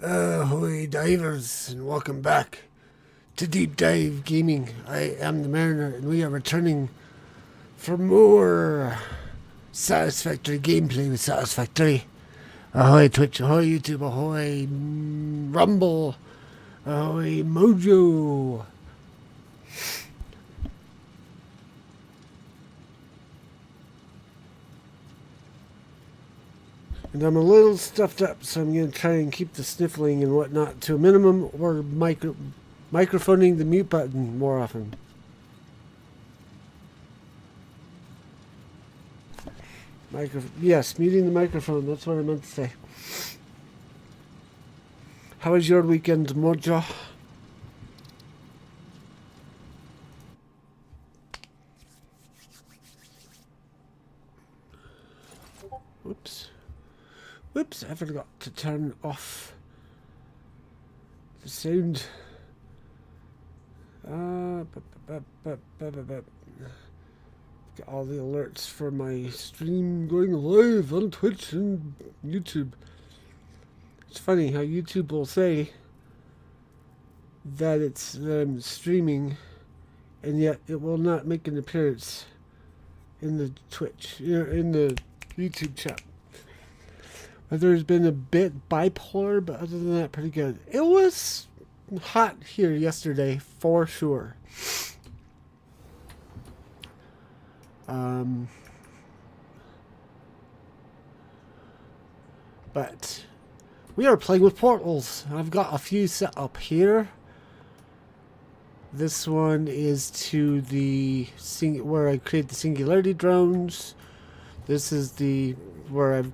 Ahoy divers, and welcome back to Deep Dive Gaming. I am the Mariner, and we are returning for more Satisfactory gameplay with Satisfactory. Ahoy Twitch, ahoy YouTube, ahoy Rumble, ahoy Mojo. And I'm a little stuffed up, so I'm going to try and keep the sniffling and whatnot to a minimum, or microphoning the mute button more often. Yes, muting the microphone, that's what I meant to say. How was your weekend, Mojo? Whoops, I forgot to turn off the sound. Get all the alerts for my stream going live on Twitch and YouTube. It's funny how YouTube will say that it's streaming, and yet it will not make an appearance in the Twitch, in the YouTube chat. There's been a bit bipolar, but other than that, pretty good. It was hot here yesterday, for sure. But we are playing with portals. I've got a few set up here. This one is to the where I create the singularity drones. This is the where I've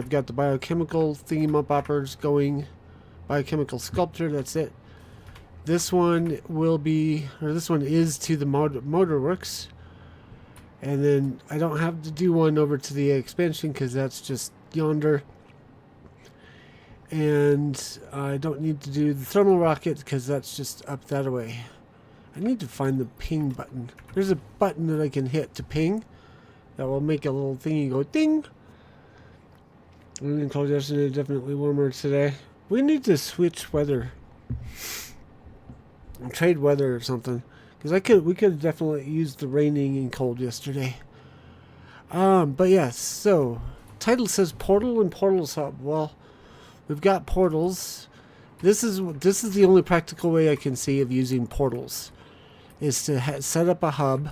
got the biochemical thingamaboppers going. Biochemical sculptor, that's it. This one will be, or this one is to the motor works. And then I don't have to do one over to the expansion because that's just yonder. And I don't need to do the thermal rocket because that's just up that way. I need to find the ping button. There's a button that I can hit to ping that will make a little thingy go ding. Cold yesterday, definitely warmer today. We need to switch weather, trade weather or something, because we could definitely use the raining and cold yesterday. But yes, so title says portal and portals hub. Well, we've got portals. This is the only practical way I can see of using portals, is to set up a hub,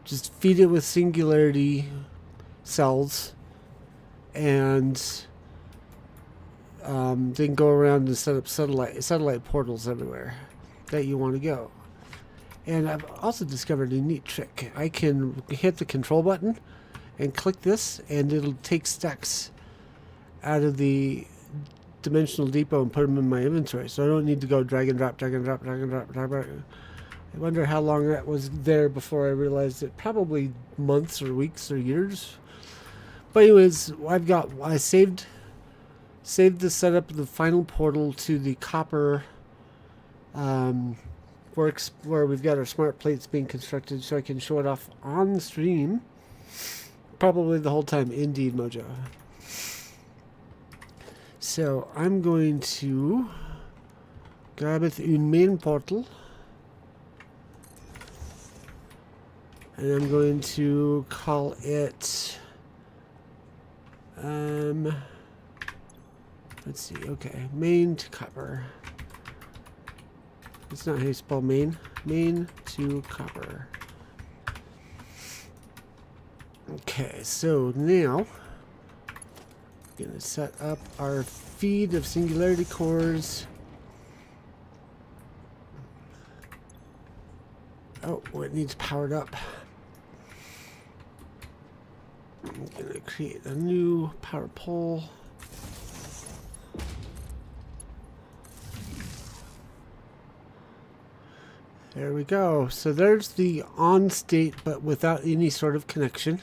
just feed it with singularity cells, and then go around and set up satellite portals everywhere that you want to go. And I've also discovered a neat trick. I can hit the control button and click this, and it'll take stacks out of the dimensional depot and put them in my inventory, so I don't need to go drag and drop. I wonder how long that was there before I realized it. Probably months or weeks or years. But anyways, I saved the setup of the final portal to the copper works where we've got our smart plates being constructed, so I can show it off on the stream. Probably the whole time, indeed, Mojo. So I'm going to grab it in main portal, and I'm going to call it. Let's see. Okay, main to copper. It's not how you spell main. Main to copper. Okay, so now I'm gonna set up our feed of singularity cores. Oh, it needs powered up. I'm gonna create a new power pole. There we go. So there's the on state, but without any sort of connection.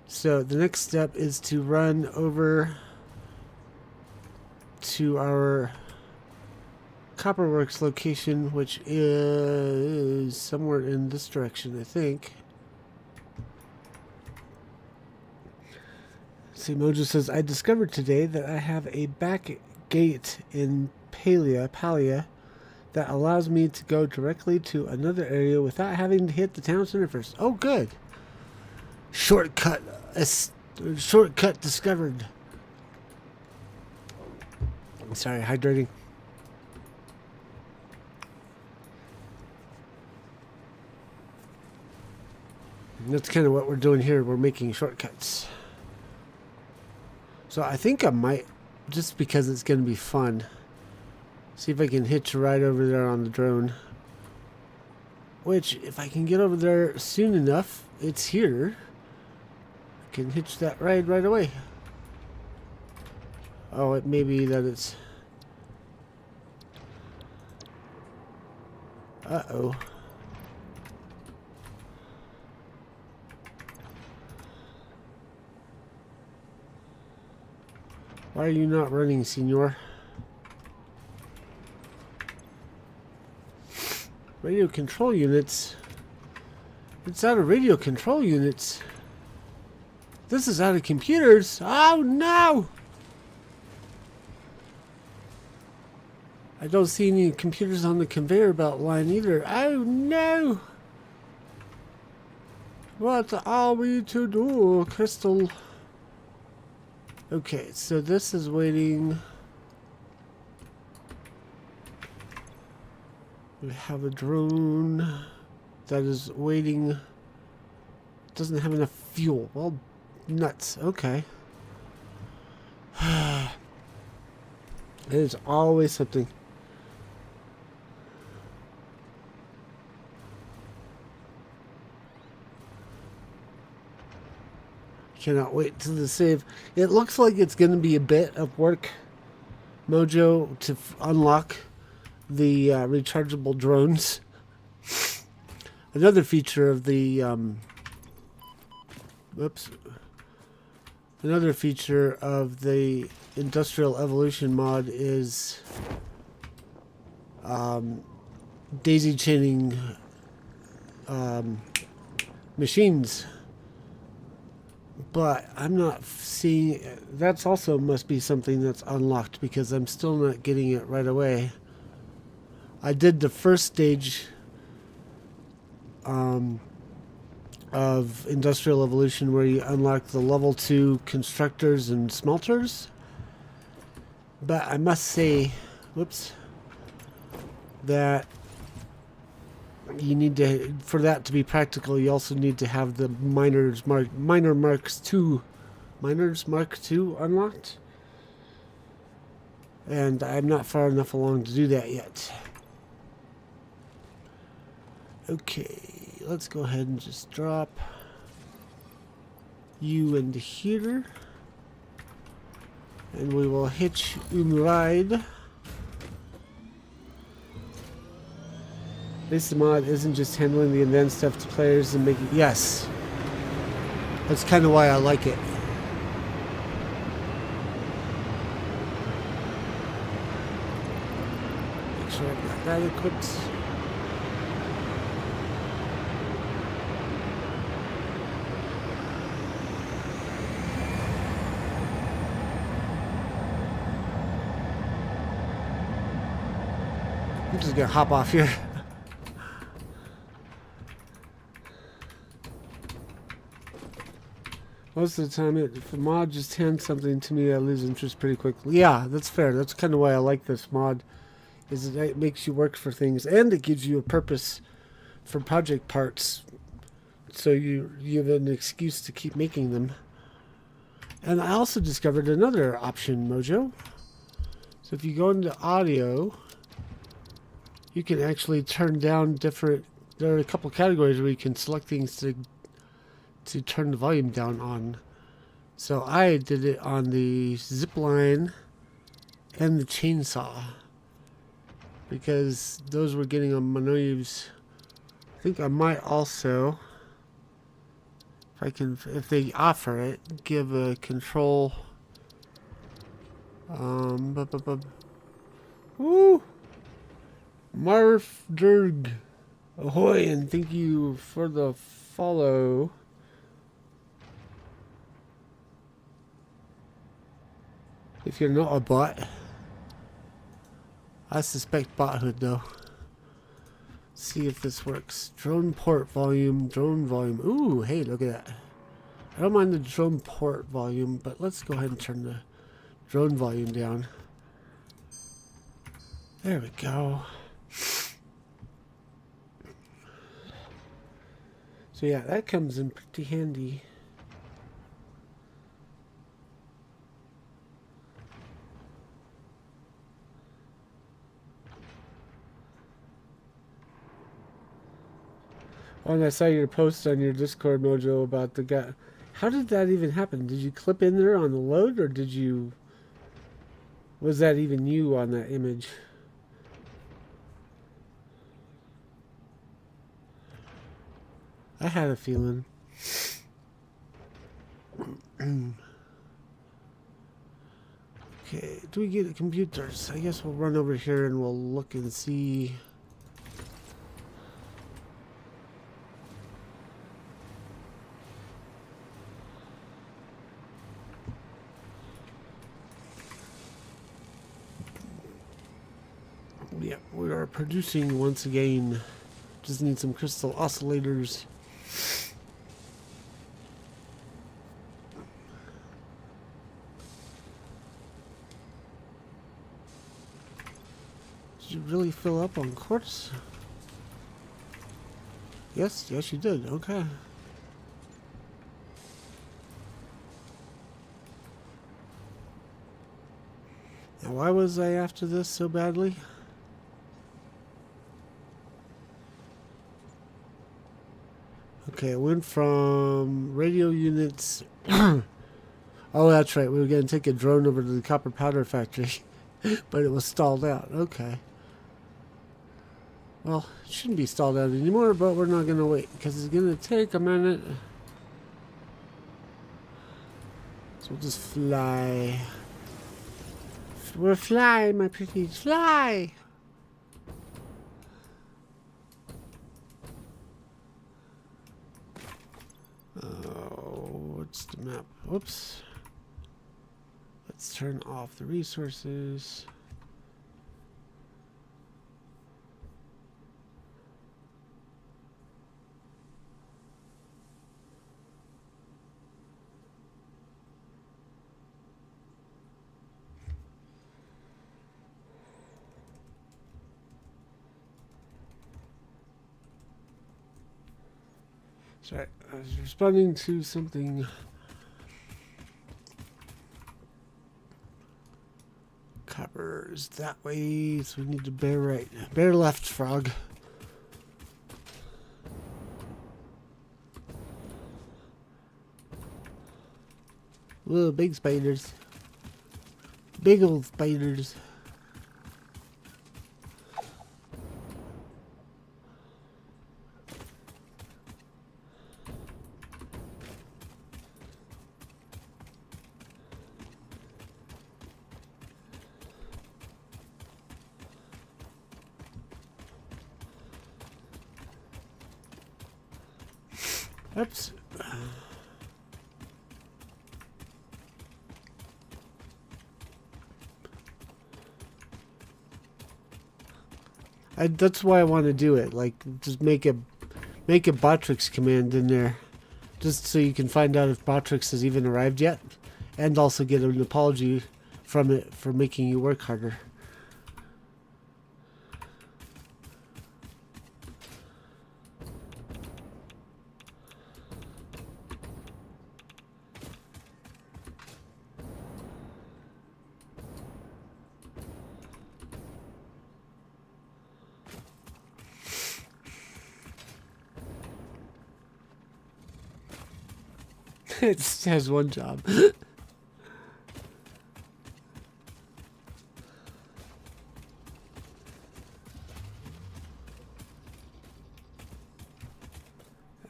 So the next step is to run over to our Copperworks location, which is somewhere in this direction, I think. See, Mojo says, I discovered today that I have a back gate in Palia that allows me to go directly to another area without having to hit the town center first. Oh, good. Shortcut discovered. Sorry, hydrating. And that's kind of what we're doing here. We're making shortcuts. So I think I might, just because it's going to be fun, see if I can hitch a ride over there on the drone. Which, if I can get over there soon enough, it's here. I can hitch that ride right away. Oh, it may be that it's... Uh-oh. Why are you not running, senor? Radio control units. It's out of radio control units. This is out of computers. Oh no! I don't see any computers on the conveyor belt line either. Oh no! What are we to do, Crystal? Okay, so this is waiting. We have a drone that is waiting. Doesn't have enough fuel. Well, nuts. Okay. There's always something. Cannot wait to the save. It looks like it's going to be a bit of work, Mojo, to unlock the rechargeable drones. Another feature of the another feature of the Industrial Evolution mod is daisy chaining machines. But I'm not seeing... That's also must be something that's unlocked because I'm still not getting it right away. I did the first stage of Industrial Evolution where you unlock the level 2 constructors and smelters. But I must say, whoops, that you need to, for that to be practical, you also need to have the Miners Mark II unlocked. And I'm not far enough along to do that yet. Okay, let's go ahead and just drop you into here. And we will hitch ride. This mod isn't just handling the advanced stuff to players and making... Yes. That's kind of why I like it. Make sure I've got that equipped. I'm just gonna hop off here. Most of the time, if a mod just hands something to me, I lose interest pretty quickly. Yeah, that's fair. That's kind of why I like this mod, is that it makes you work for things, and it gives you a purpose for project parts, so you have an excuse to keep making them. And I also discovered another option, Mojo. So if you go into audio, you can actually turn down different... There are a couple categories where you can select things to turn the volume down on. So I did it on the zip line and the chainsaw, because those were getting on my nerves. I think I might also, if they offer it, give a control. Woo! Marfderg, ahoy, and thank you for the follow. If you're not a bot, I suspect bothood though. See if this works. Drone port volume, drone volume. Ooh, hey, look at that. I don't mind the drone port volume, but let's go ahead and turn the drone volume down. There we go. So yeah, that comes in pretty handy. Oh, and I saw your post on your Discord, Mojo, about the guy. How did that even happen? Did you clip in there on the load, or did you... Was that even you on that image? I had a feeling. Okay, do we get computers? I guess we'll run over here and we'll look and see... Yeah, we are producing once again. Just need some crystal oscillators. Did you really fill up on quartz? Yes, yes you did. Okay. Now why was I after this so badly? Okay, it went from radio units. Oh, that's right. We were going to take a drone over to the copper powder factory, but it was stalled out. Okay. Well, it shouldn't be stalled out anymore, but we're not going to wait because it's going to take a minute. So we'll just fly. We'll fly, my pretties. Fly! Oh, what's the map? Whoops. Let's turn off the resources. Sorry, I was responding to something. Copper's that way, so we need to bear right. Bear left, frog. Whoa, big spiders. Big old spiders. Oops. That's why I want to do it. Like, just make a Botrix command in there, just so you can find out if Botrix has even arrived yet, and also get an apology from it for making you work harder. It just has one job.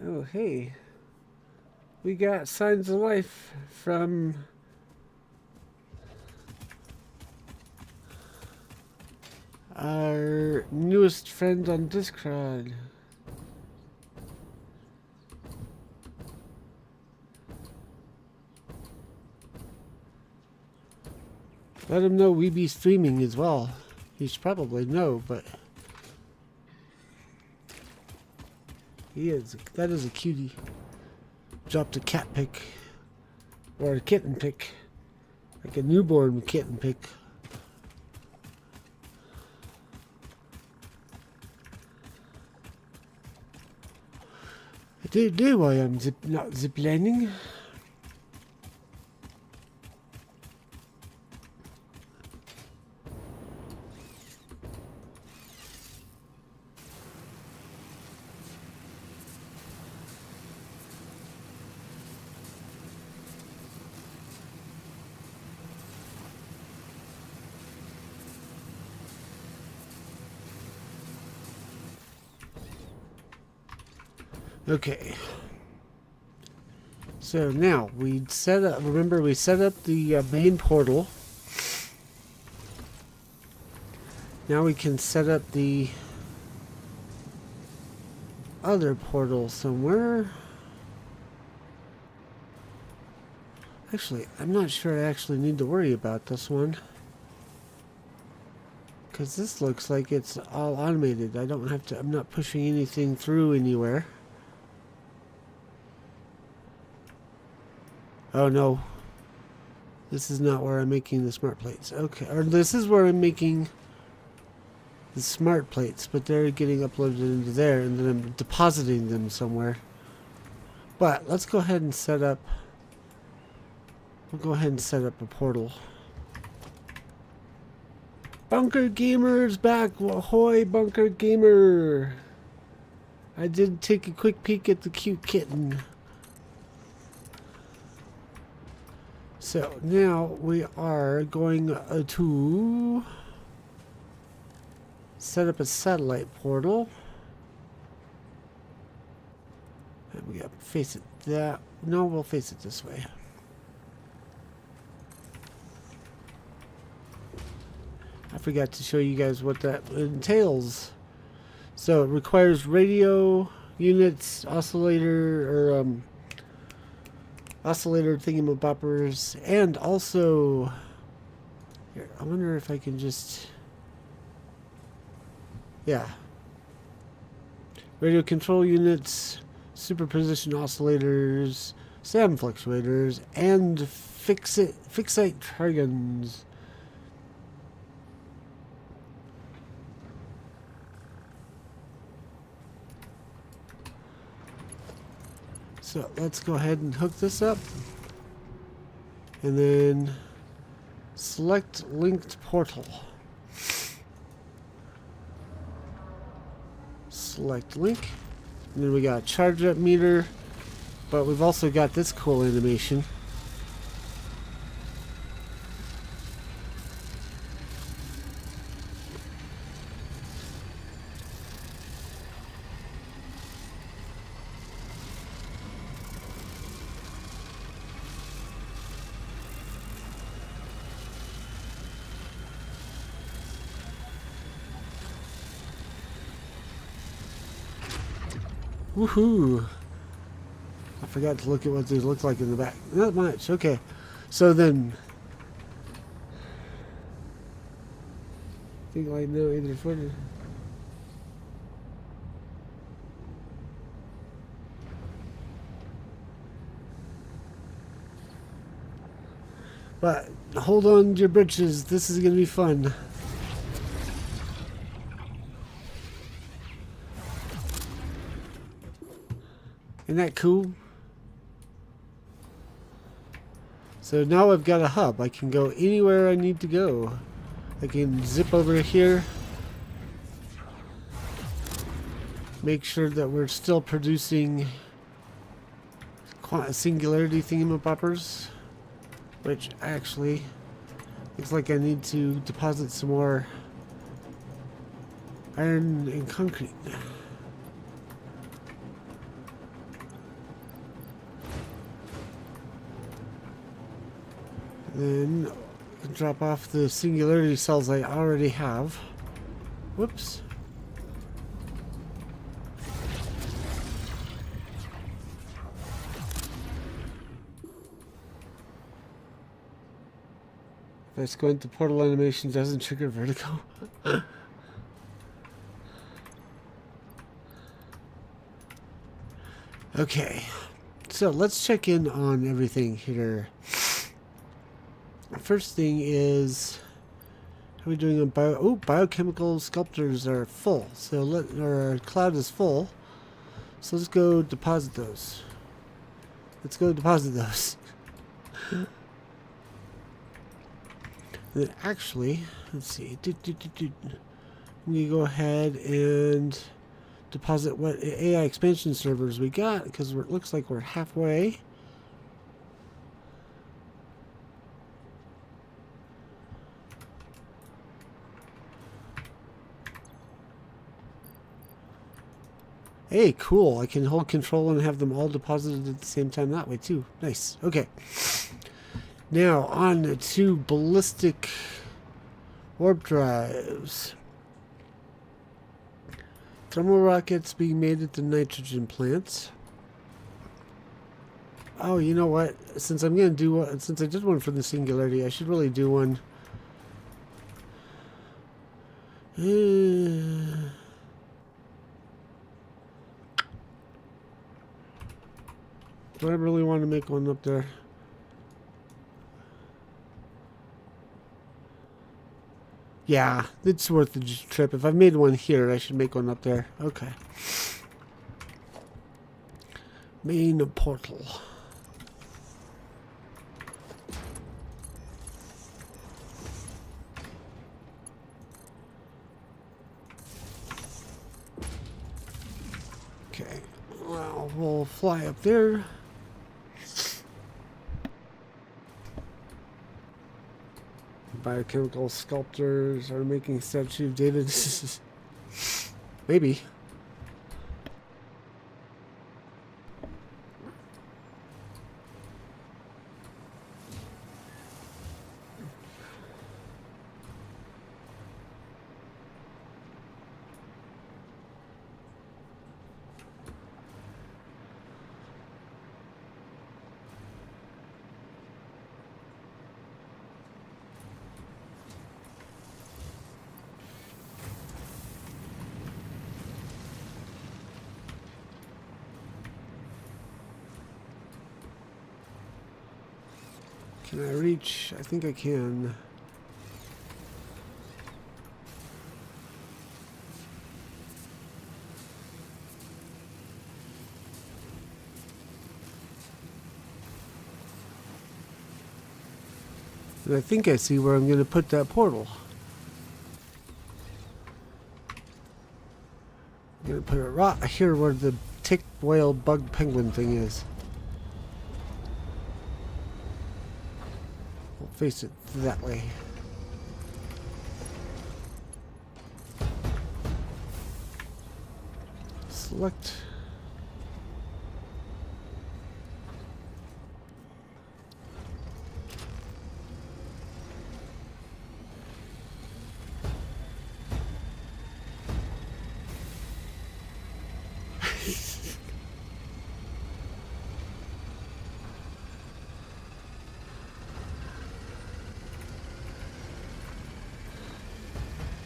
Oh, hey. We got signs of life from our newest friend on Discord. Let him know we be streaming as well. He should probably know, but he is. That is a cutie. Dropped a cat pic. Or a kitten pic. Like a newborn kitten pic. I don't know why I'm not ziplining. Okay. So now we set up. Remember, we set up the main portal. Now we can set up the other portal somewhere. Actually, I'm not sure I actually need to worry about this one. Because this looks like it's all automated. I don't have to, I'm not pushing anything through anywhere. Oh no. This is not where I'm making the smart plates. Okay, or this is where I'm making the smart plates, but they're getting uploaded into there, and then I'm depositing them somewhere. But let's go ahead and set up. We'll go ahead and set up a portal. Bunker Gamer's back! Ahoy, Bunker Gamer! I did take a quick peek at the cute kitten. So now we are going to set up a satellite portal. And we got to face it that. No, we'll face it this way. I forgot to show you guys what that entails. So it requires radio units, oscillator, or oscillator thingamaboppers, and also here, I wonder if I can just, yeah, radio control units, superposition oscillators, SAM fluctuators, and fixite triggons. So let's go ahead and hook this up, and then select linked portal. Select link, and then we got charge up meter, but we've also got this cool animation. Woohoo! I forgot to look at what these look like in the back. Not much. Okay. So then, I think I know either footed. But hold on to your britches. This is going to be fun. Isn't that cool? So now I've got a hub. I can go anywhere I need to go. I can zip over here. Make sure that we're still producing singularity thingamaboppers. Which actually looks like I need to deposit some more iron and concrete. Then drop off the singularity cells I already have. Whoops. If I squint, the portal animation doesn't trigger vertigo. Okay, so let's check in on everything here. First thing is, how are we doing on biochemical sculptors are full. So our cloud is full. So let's go deposit those. Let's go deposit those. Then actually, let's see. We go ahead and deposit what AI expansion servers we got, because it looks like we're halfway. Hey, cool. I can hold control and have them all deposited at the same time that way, too. Nice. Okay. Now, on to ballistic warp drives. Thermal rockets being made at the nitrogen plants. Oh, you know what? Since I'm going to do one, since I did one for the Singularity, I should really do one. Do I really want to make one up there? Yeah, it's worth the trip. If I've made one here, I should make one up there. Okay. Main portal. Okay. Well, we'll fly up there. Biochemical sculptors are making statue of David. Maybe. Can I reach? I think I can. And I think I see where I'm going to put that portal. I'm going to put it right here where the tick, whale, bug, penguin thing is. We'll face it that way. Select.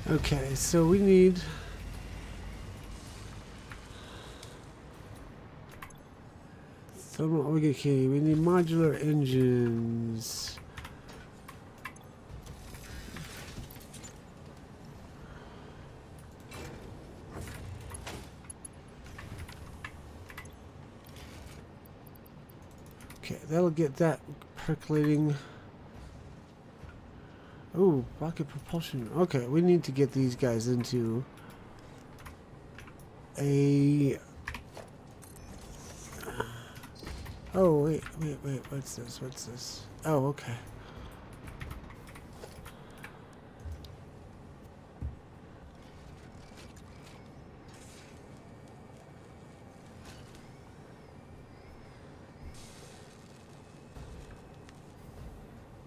Okay, so we need okay, we need modular engines. Okay, that'll get that percolating. Oh, rocket propulsion. Okay, we need to get these guys into a... Oh, wait, what's this? Oh, okay.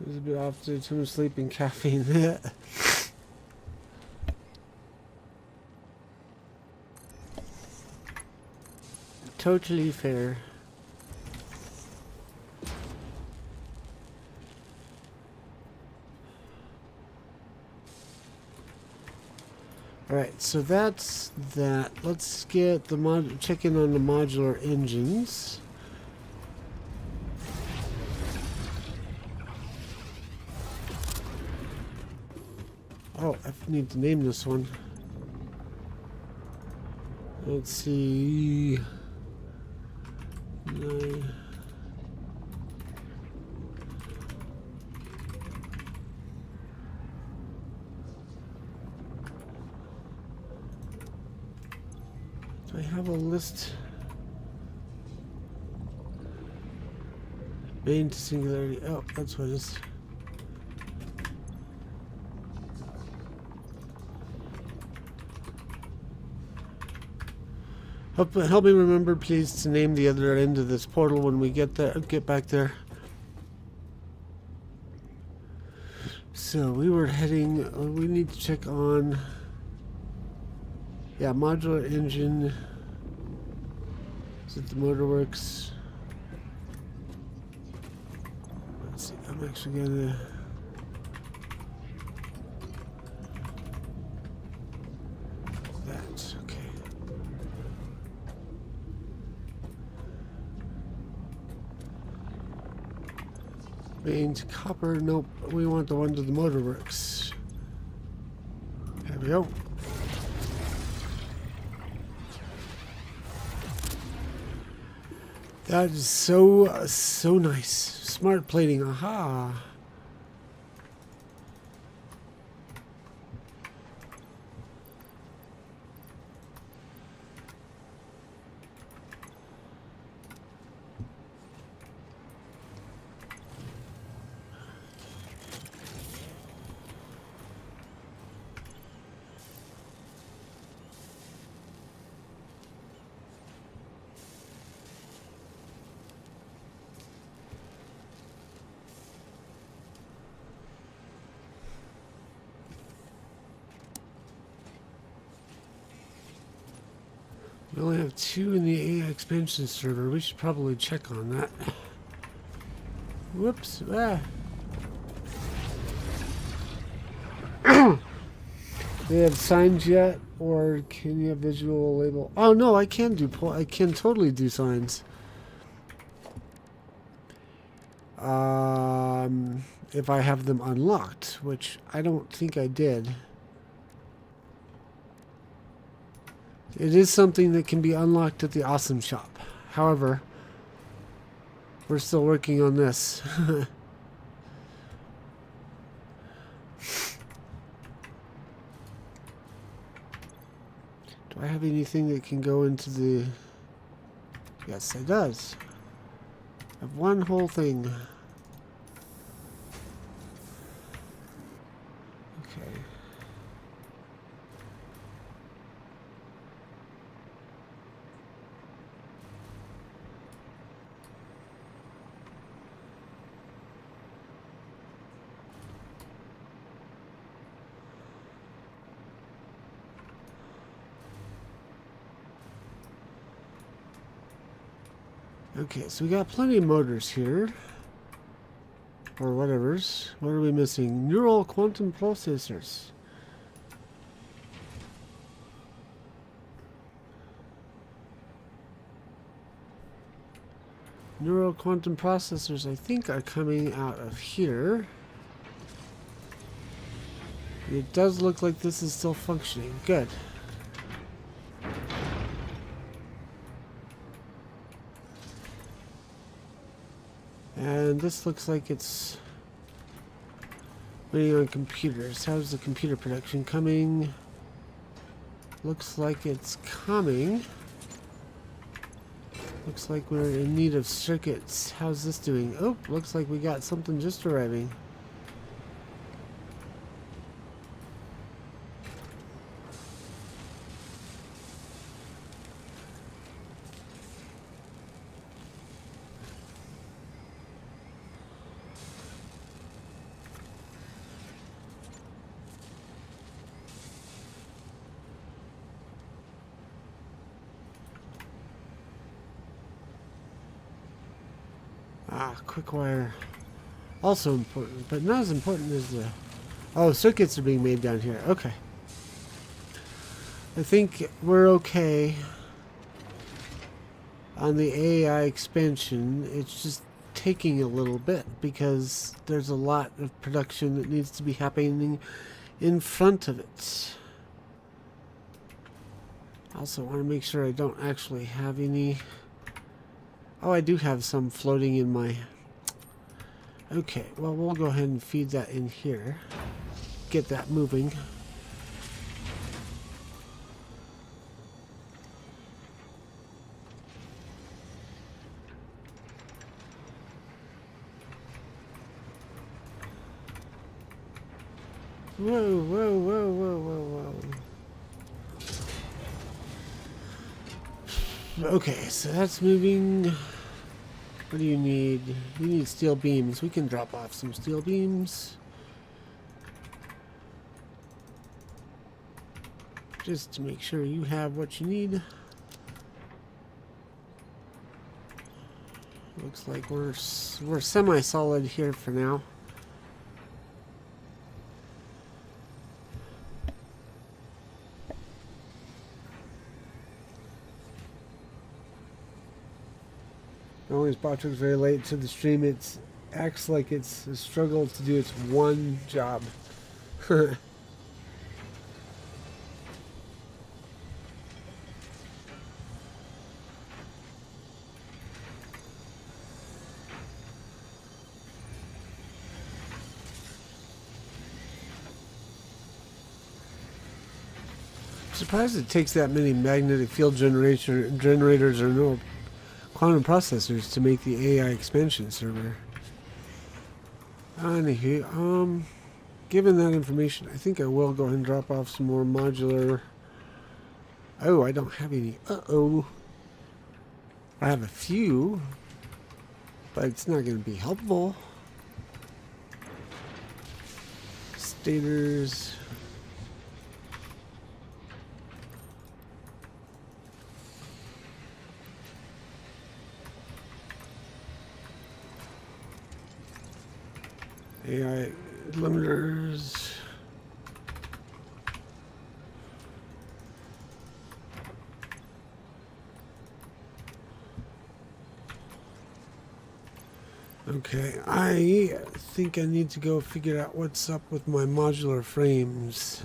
There's a bit after too much sleep and caffeine. Totally fair. Alright, so that's that. Let's get the check in on the modular engines. Oh, I need to name this one. Let's see. Do I have a list? Main to singularity. Oh, that's what it is. Help me remember, please, to name the other end of this portal when we get there. Get back there. So we were heading. We need to check on. Yeah, modular engine. Is it the motorworks? Let's see. I'm actually gonna. That okay. Main to copper. Nope. We want the one to the motorworks. There we go. That is so nice. Smart plating. Aha. We only have 2 in the AI expansion server. We should probably check on that. Whoops. Ah. They have signs yet, or can you have visual label? Oh no, I can totally do signs. If I have them unlocked, which I don't think I did. It is something that can be unlocked at the Awesome Shop. However, we're still working on this. Do I have anything that can go into the... Yes, it does. I have one whole thing. Okay. Okay, so we got plenty of motors here. Or whatever's. What are we missing? Neural quantum processors. Neural quantum processors, I think, are coming out of here. It does look like this is still functioning. Good. And this looks like it's waiting on computers. How's the computer production coming? Looks like it's coming. Looks like we're in need of circuits. How's this doing? Oh, looks like we got something just arriving. Ah, quick wire. Also important, but not as important as the... Oh, circuits are being made down here. Okay. I think we're okay on the AI expansion. It's just taking a little bit because there's a lot of production that needs to be happening in front of it. I also want to make sure I don't actually have any. Oh, I do have some floating in my. Okay, well, we'll go ahead and feed that in here. Get that moving. Whoa, whoa, whoa, whoa, whoa, whoa. Okay, so that's moving. What do you need? You need steel beams. We can drop off some steel beams. Just to make sure you have what you need. Looks like we're semi-solid here for now. Always Botrick's very late to the stream. It acts like it's a struggle to do its one job. Surprised it takes that many magnetic field generators or no quantum processors to make the AI expansion server. Anywho, given that information, I think I will go ahead and drop off some more modular. Oh, I don't have any. Uh-oh. I have a few, but it's not going to be helpful. Stators. AI limiters. Okay, I think I need to go figure out what's up with my modular frames.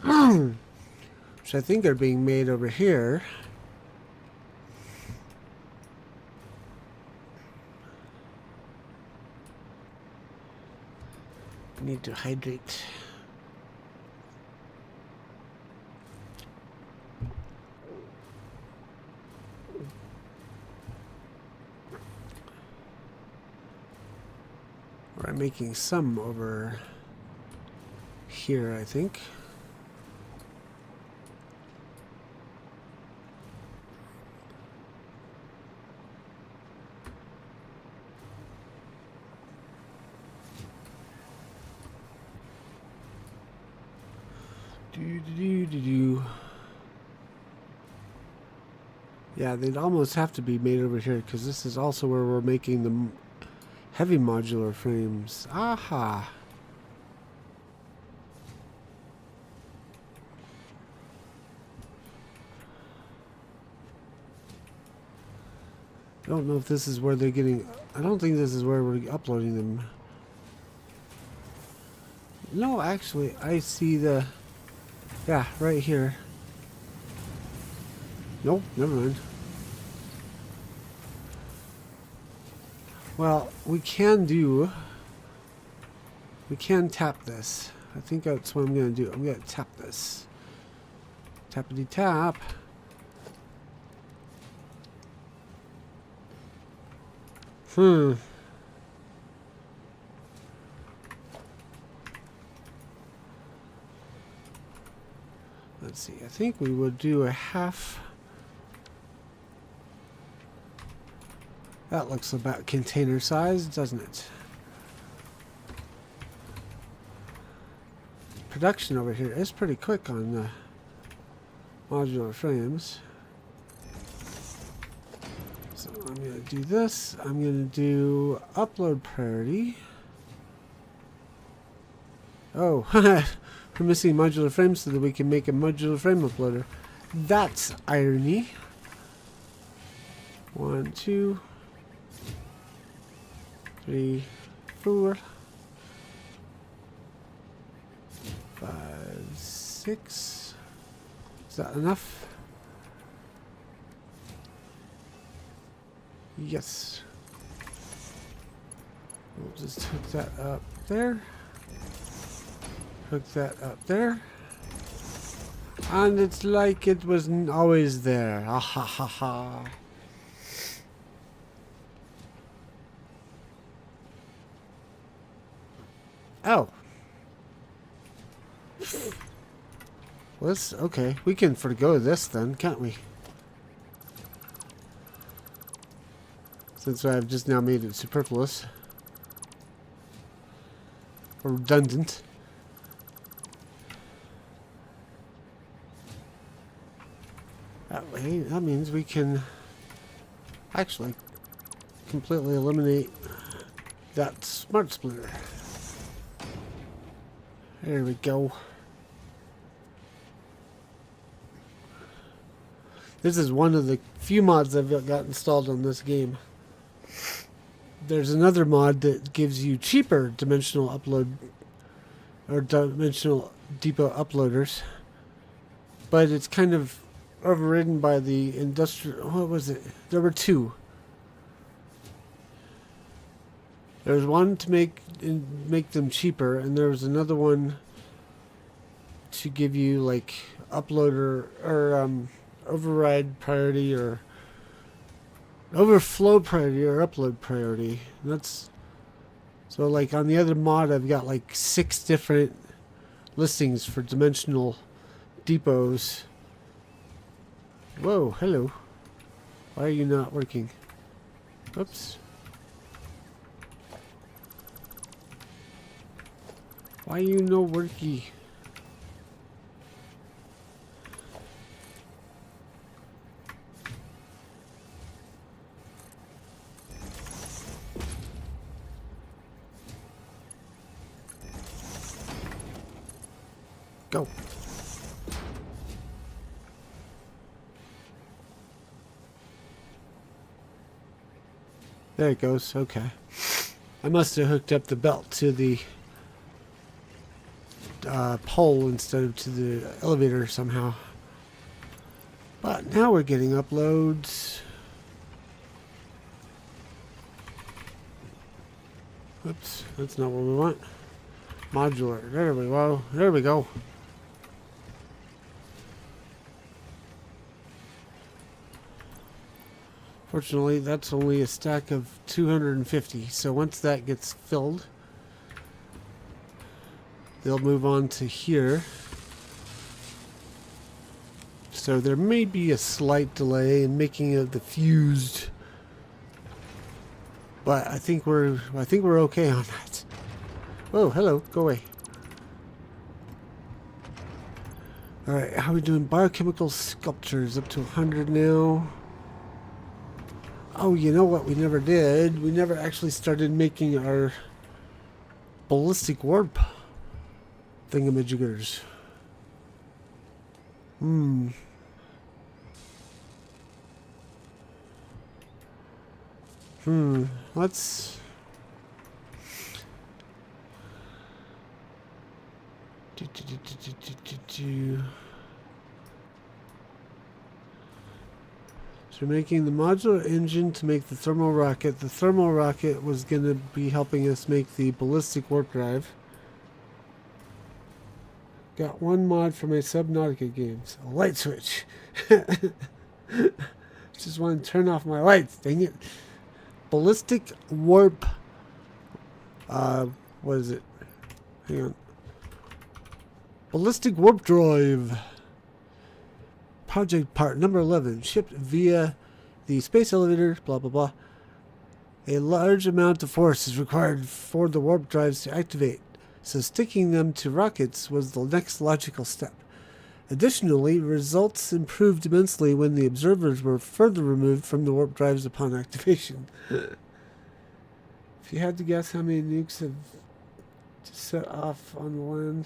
Which I think are being made over here. Need to hydrate. Or I'm making some over here, I think. Yeah, they'd almost have to be made over here because this is also where we're making the heavy modular frames. Aha! I don't know if this is where they're getting. I don't think this is where we're uploading them. No, actually, I see the. Yeah, right here. Nope, never mind. Well, we can tap this. I think that's what I'm going to do. I'm going to tap this. Tappity tap. Let's see. I think we would do a half. That looks about container size, doesn't it? Production over here is pretty quick on the modular frames. So I'm going to do this. I'm going to do upload priority. Oh, for missing modular frames so that we can make a modular frame uploader. That's irony. 1, 2, 3, 4, 5, 6. Is that enough? Yes. We'll just hook that up there. Hook that up there. And it's like it wasn't always there. Ah ha ha ha. Oh. Well, this, okay. We can forgo this then, can't we? Since I've just now made it superfluous. Or redundant. That way, that means we can actually completely eliminate that smart splitter. There we go. This is one of the few mods I've got installed on this game. There's another mod that gives you cheaper dimensional upload or dimensional depot uploaders, but it's kind of overridden by the industrial. What was it? There were two. There was one to make them cheaper, and there was another one to give you like uploader or override priority or overflow priority or upload priority. And that's so like on the other mod I've got like 6 different listings for dimensional depots. Whoa, hello. Why are you not working? Oops. Why you no worky? Go. There it goes. Okay. I must have hooked up the belt to the pole instead of to the elevator somehow. But now we're getting uploads. Oops, that's not what we want. Modular. There we go. There we go. Fortunately, that's only a stack of 250. So once that gets filled, they'll move on to here. So there may be a slight delay in making it the fused, but I think we're okay on that. Oh, hello, go away. All right, how are we doing? Biochemical sculptures up to 100 now. Oh, you know what we never did? We never actually started making our ballistic warp thingamajiggers. Let's... So we're making the modular engine to make the thermal rocket. The thermal rocket was going to be helping us make the ballistic warp drive. Got one mod for my Subnautica games. A light switch. Just want to turn off my lights. Dang it. Ballistic warp. What is it? Hang on. Ballistic warp drive. Project part number 11. Shipped via the space elevator. Blah, blah, blah. A large amount of force is required for the warp drives to activate, so sticking them to rockets was the next logical step. Additionally, results improved immensely when the observers were further removed from the warp drives upon activation. If you had to guess how many nukes have set off on the land.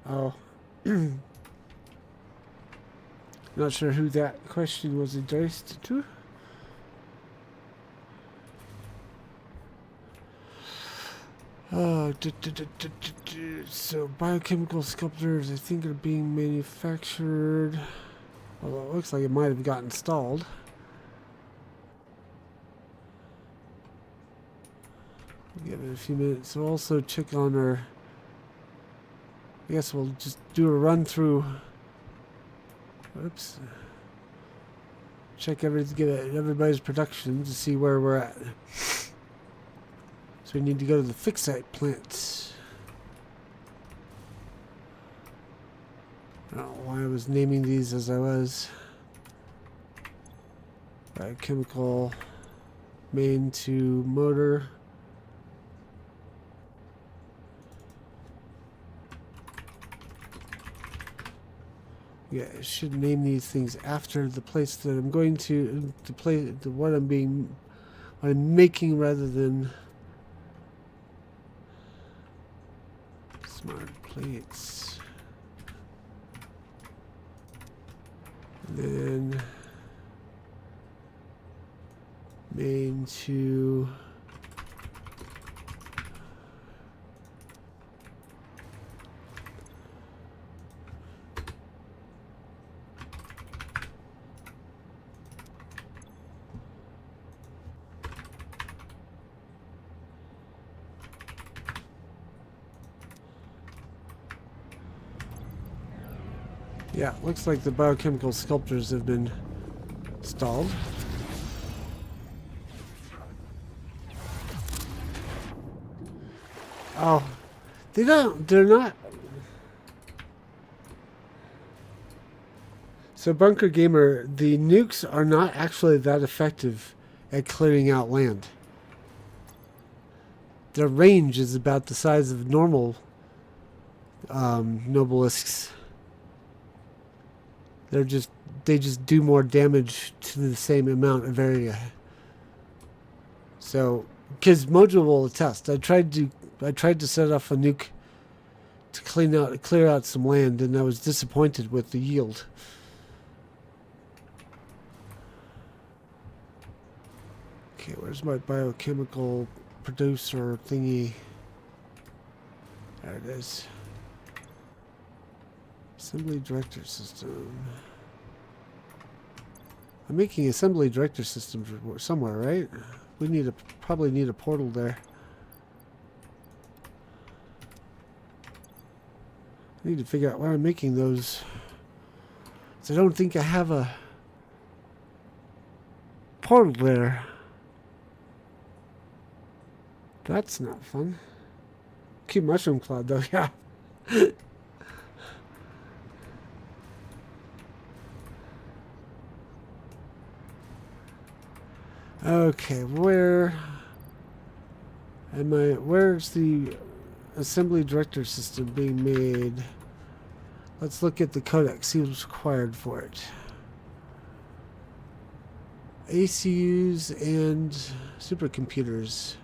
Oh. Not sure who that question was addressed to. So biochemical sculptors, I think, are being manufactured. Although it looks like it might have got installed. We'll give it a few minutes. We'll also check on our... I guess we'll just do a run through. Oops. Check everything, get everybody's production to see where we're at. So we need to go to the Fixite plant. I don't know why I was naming these as I was. Biochemical main to motor. Yeah, I should name these things after the place that I'm going to, what I'm making rather than smart plates. And then main to yeah, looks like the biochemical sculptors have been installed. Oh, they're not. So Bunker Gamer, the nukes are not actually that effective at clearing out land. Their range is about the size of normal Nobelisks. They just do more damage to the same amount of area. So, because Mojo will attest, I tried to set off a nuke to clear out some land, and I was disappointed with the yield. Okay, where's my biochemical producer thingy? There it is. Assembly director system. I'm making assembly director system somewhere, right? We probably need a portal there. I need to figure out where I'm making those. So I don't think I have a portal there. That's not fun. Cute mushroom cloud though, yeah. Okay, where am I? Where's the assembly director system being made? Let's look at the codex, see what's required for it. ACUs and supercomputers.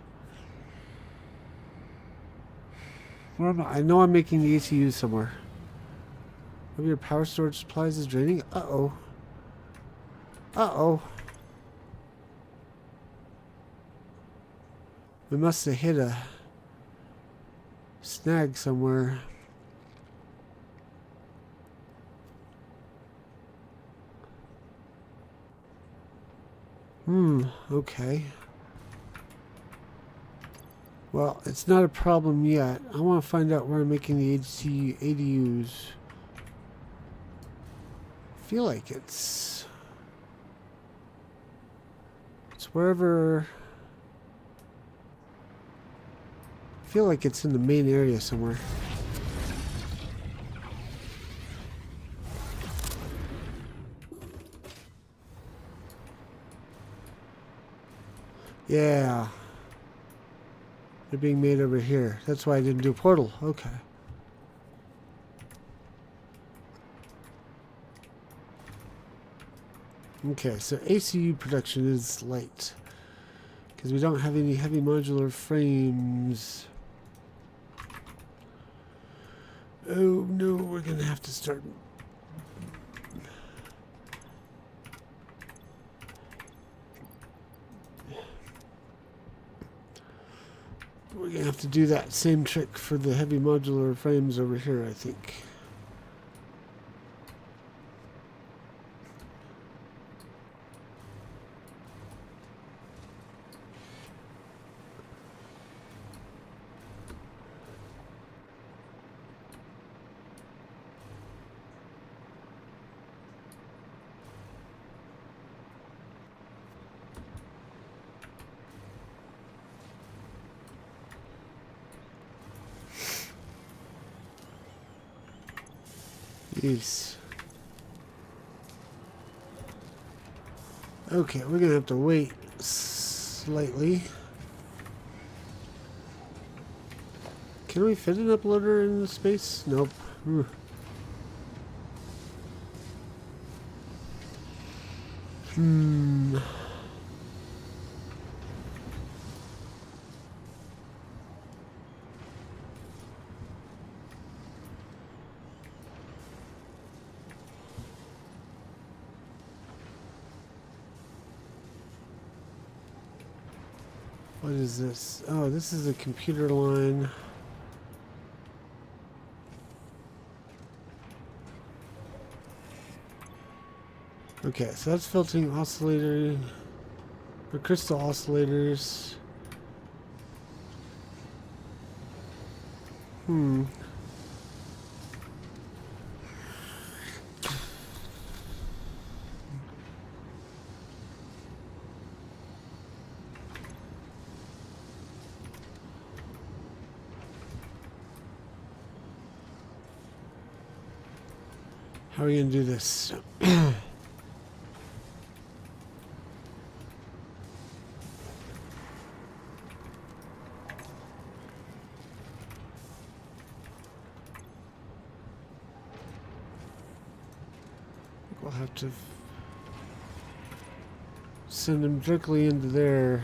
Where am I? I know I'm making the ACUs somewhere. Maybe your power storage supplies is draining? Uh-oh. Uh-oh. We must have hit a snag somewhere. Okay. Well, it's not a problem yet. I want to find out where I'm making the ADUs. I feel like it's wherever... I feel like it's in the main area somewhere. Yeah. They're being made over here. That's why I didn't do a portal. Okay. Okay, so ACU production is light. Because we don't have any heavy modular frames. Oh no, we're gonna have to start. We're gonna have to do that same trick for the heavy modular frames over here, I think. Jeez. Okay, we're gonna have to wait slightly. Can we fit an uploader in the space? Nope. What is this? Oh, this is a computer line. Okay, so that's filtering oscillator or crystal oscillators. How are we gonna do this? We'll have to send them directly into there.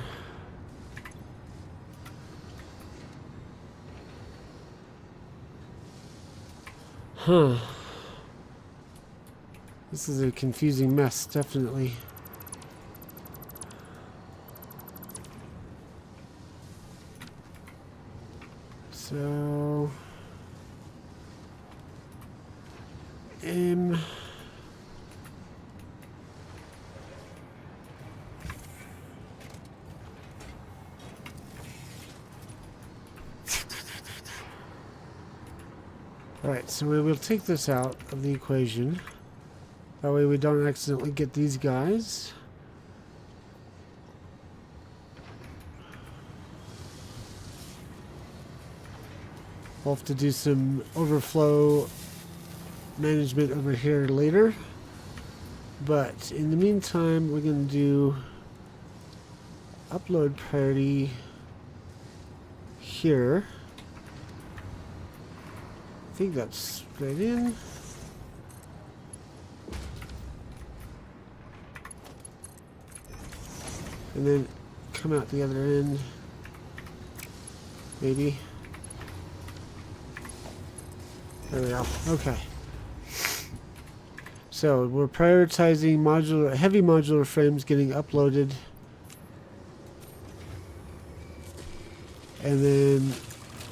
Huh. This is a confusing mess, definitely. So... Alright, so we will take this out of the equation. That way we don't accidentally get these guys. We'll have to do some overflow management over here later. But in the meantime, we're going to do upload priority here. I think that's right in. And then come out the other end. Maybe. There we go. Okay. So we're prioritizing heavy modular frames getting uploaded. And then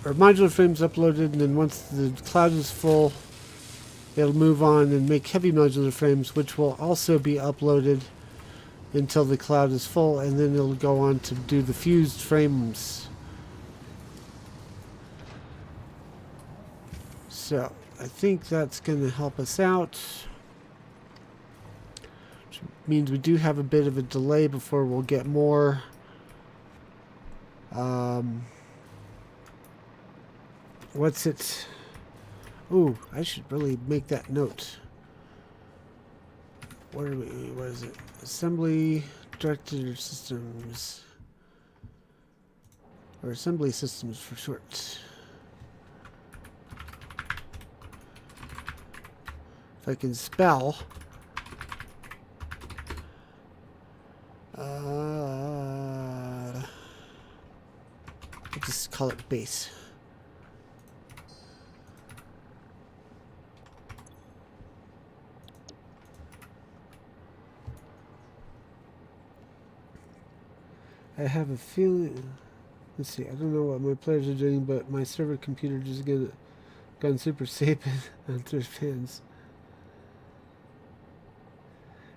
or modular frames uploaded, and then once the cloud is full, it'll move on and make heavy modular frames, which will also be uploaded until the cloud is full, and then it'll go on to do the fused frames. So I think that's going to help us out, which means we do have a bit of a delay before we'll get more what's it? Ooh, I should really make that note. What is it? Assembly directed systems. Or assembly systems for short. If I can spell. I'll just call it base. I have a feeling. Let's see. I don't know what my players are doing, but my server computer just gone super Saiyan on third fans.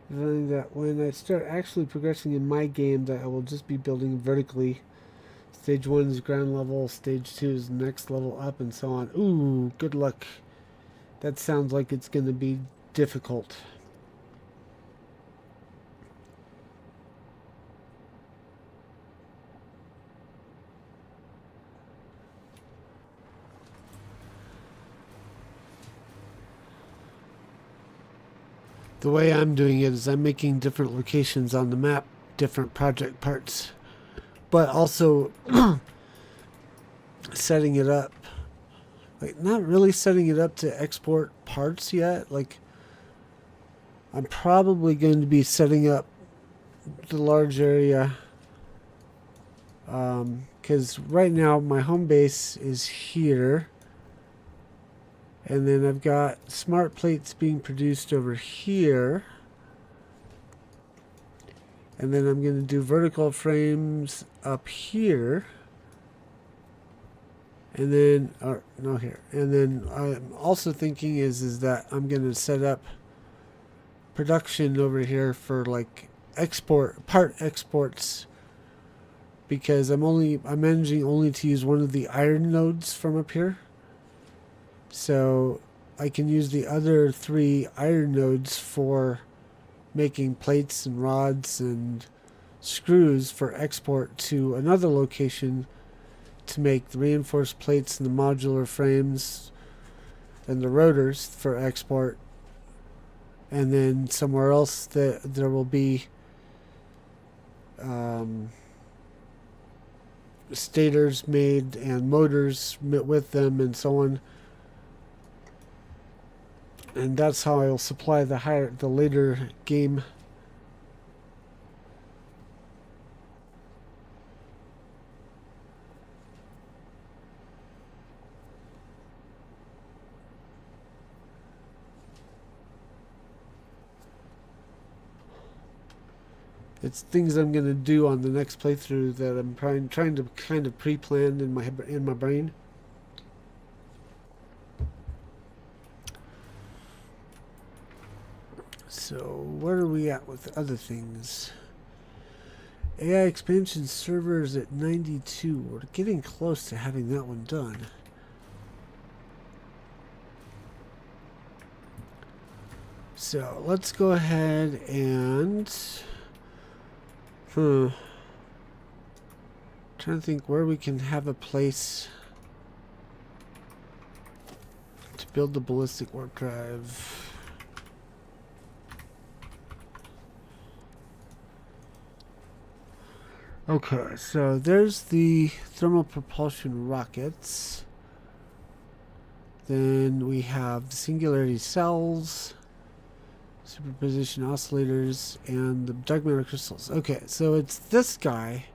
Feeling that when I start actually progressing in my game, that I will just be building vertically. Stage 1 is ground level, stage 2 is next level up, and so on. Ooh, good luck. That sounds like it's going to be difficult. The way I'm doing it is I'm making different locations on the map, different project parts, but also setting it up. Like, not really setting it up to export parts yet. Like, I'm probably going to be setting up the large area because right now my home base is here, and then I've got smart plates being produced over here, and then I'm going to do vertical frames up here, and then no, here, and then I'm also thinking is that I'm going to set up production over here for like part exports, because I'm managing only to use one of the iron nodes from up here, so I can use the other 3 iron nodes for making plates and rods and screws for export to another location to make the reinforced plates and the modular frames and the rotors for export. And then somewhere else that there will be stators made and motors with them and so on. And that's how I'll supply the later game. It's things I'm gonna do on the next playthrough that I'm trying to kind of pre-plan in my brain. So where are we at with other things? AI expansion servers at 92. We're getting close to having that one done. So let's go ahead and trying to think where we can have a place to build the ballistic warp drive. Okay, so there's the thermal propulsion rockets. Then we have the singularity cells, superposition oscillators, and the dark matter crystals. Okay, so it's this guy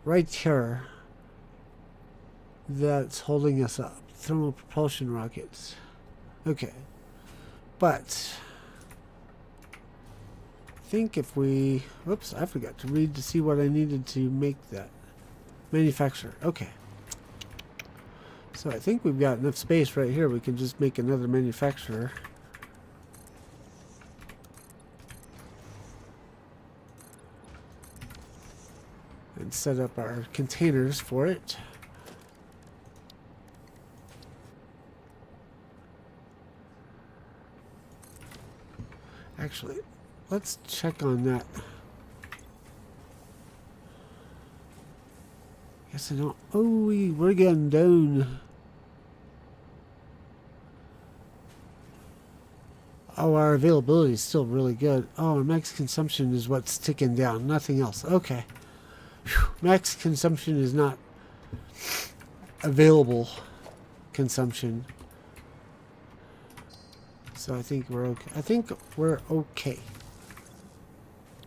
right here that's holding us up. Thermal propulsion rockets. Okay, but I think if we... Whoops, I forgot to read to see what I needed to make that. Manufacturer. Okay. So I think we've got enough space right here. We can just make another manufacturer. And set up our containers for it. Actually, let's check on that. Guess I don't... Oh, we're getting down. Oh, our availability is still really good. Oh, our max consumption is what's ticking down. Nothing else. Okay. Whew. Max consumption is not available consumption. So I think we're okay. I think we're okay.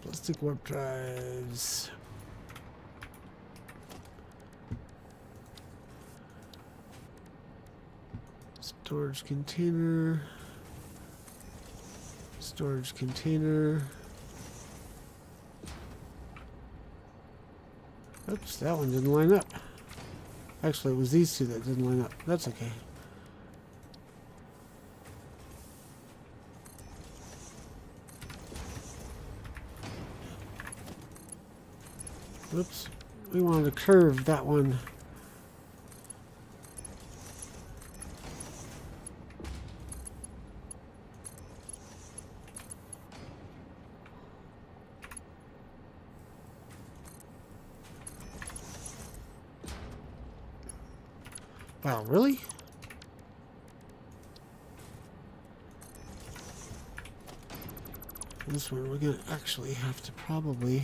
Plastic warp drives. Storage container. Storage container. Oops, that one didn't line up. Actually, it was these two that didn't line up. That's okay. Oops. We wanted to curve that one. Wow, really? This one we're gonna actually have to probably...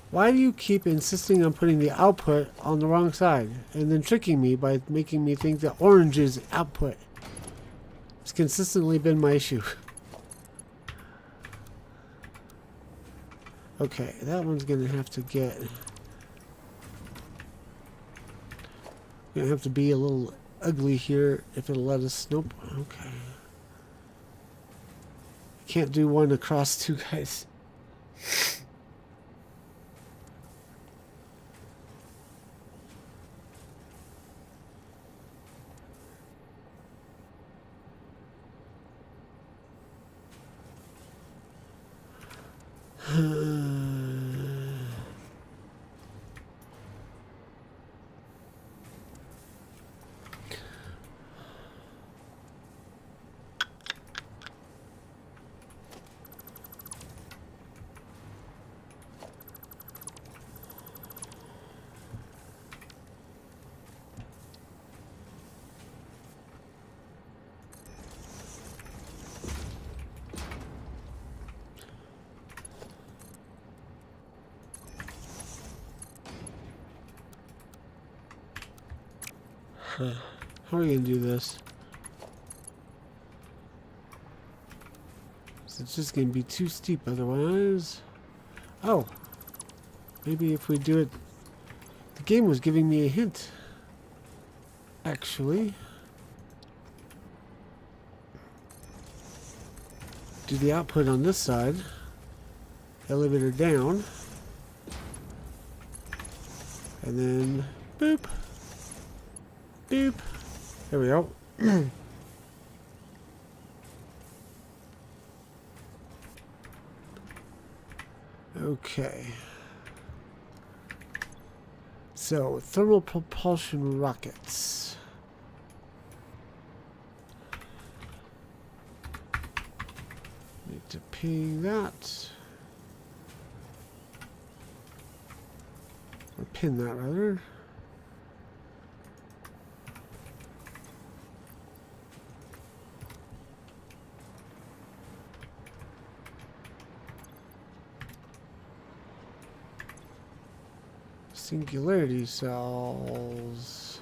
Why do you keep insisting on putting the output on the wrong side and then tricking me by making me think that orange is output? It's consistently been my issue. Okay, that one's gonna have to get... Gonna have to be a little ugly here if it'll let us. Nope. Okay. Can't do one across two guys. How are we gonna do this? It's just gonna be too steep otherwise. Oh, maybe if we do it... The game was giving me a hint, actually. Do the output on this side. Elevator down. And then boop. Boop. There we go. Okay. So, thermal propulsion rockets. Need to ping that. Or pin that, rather. Singularity cells.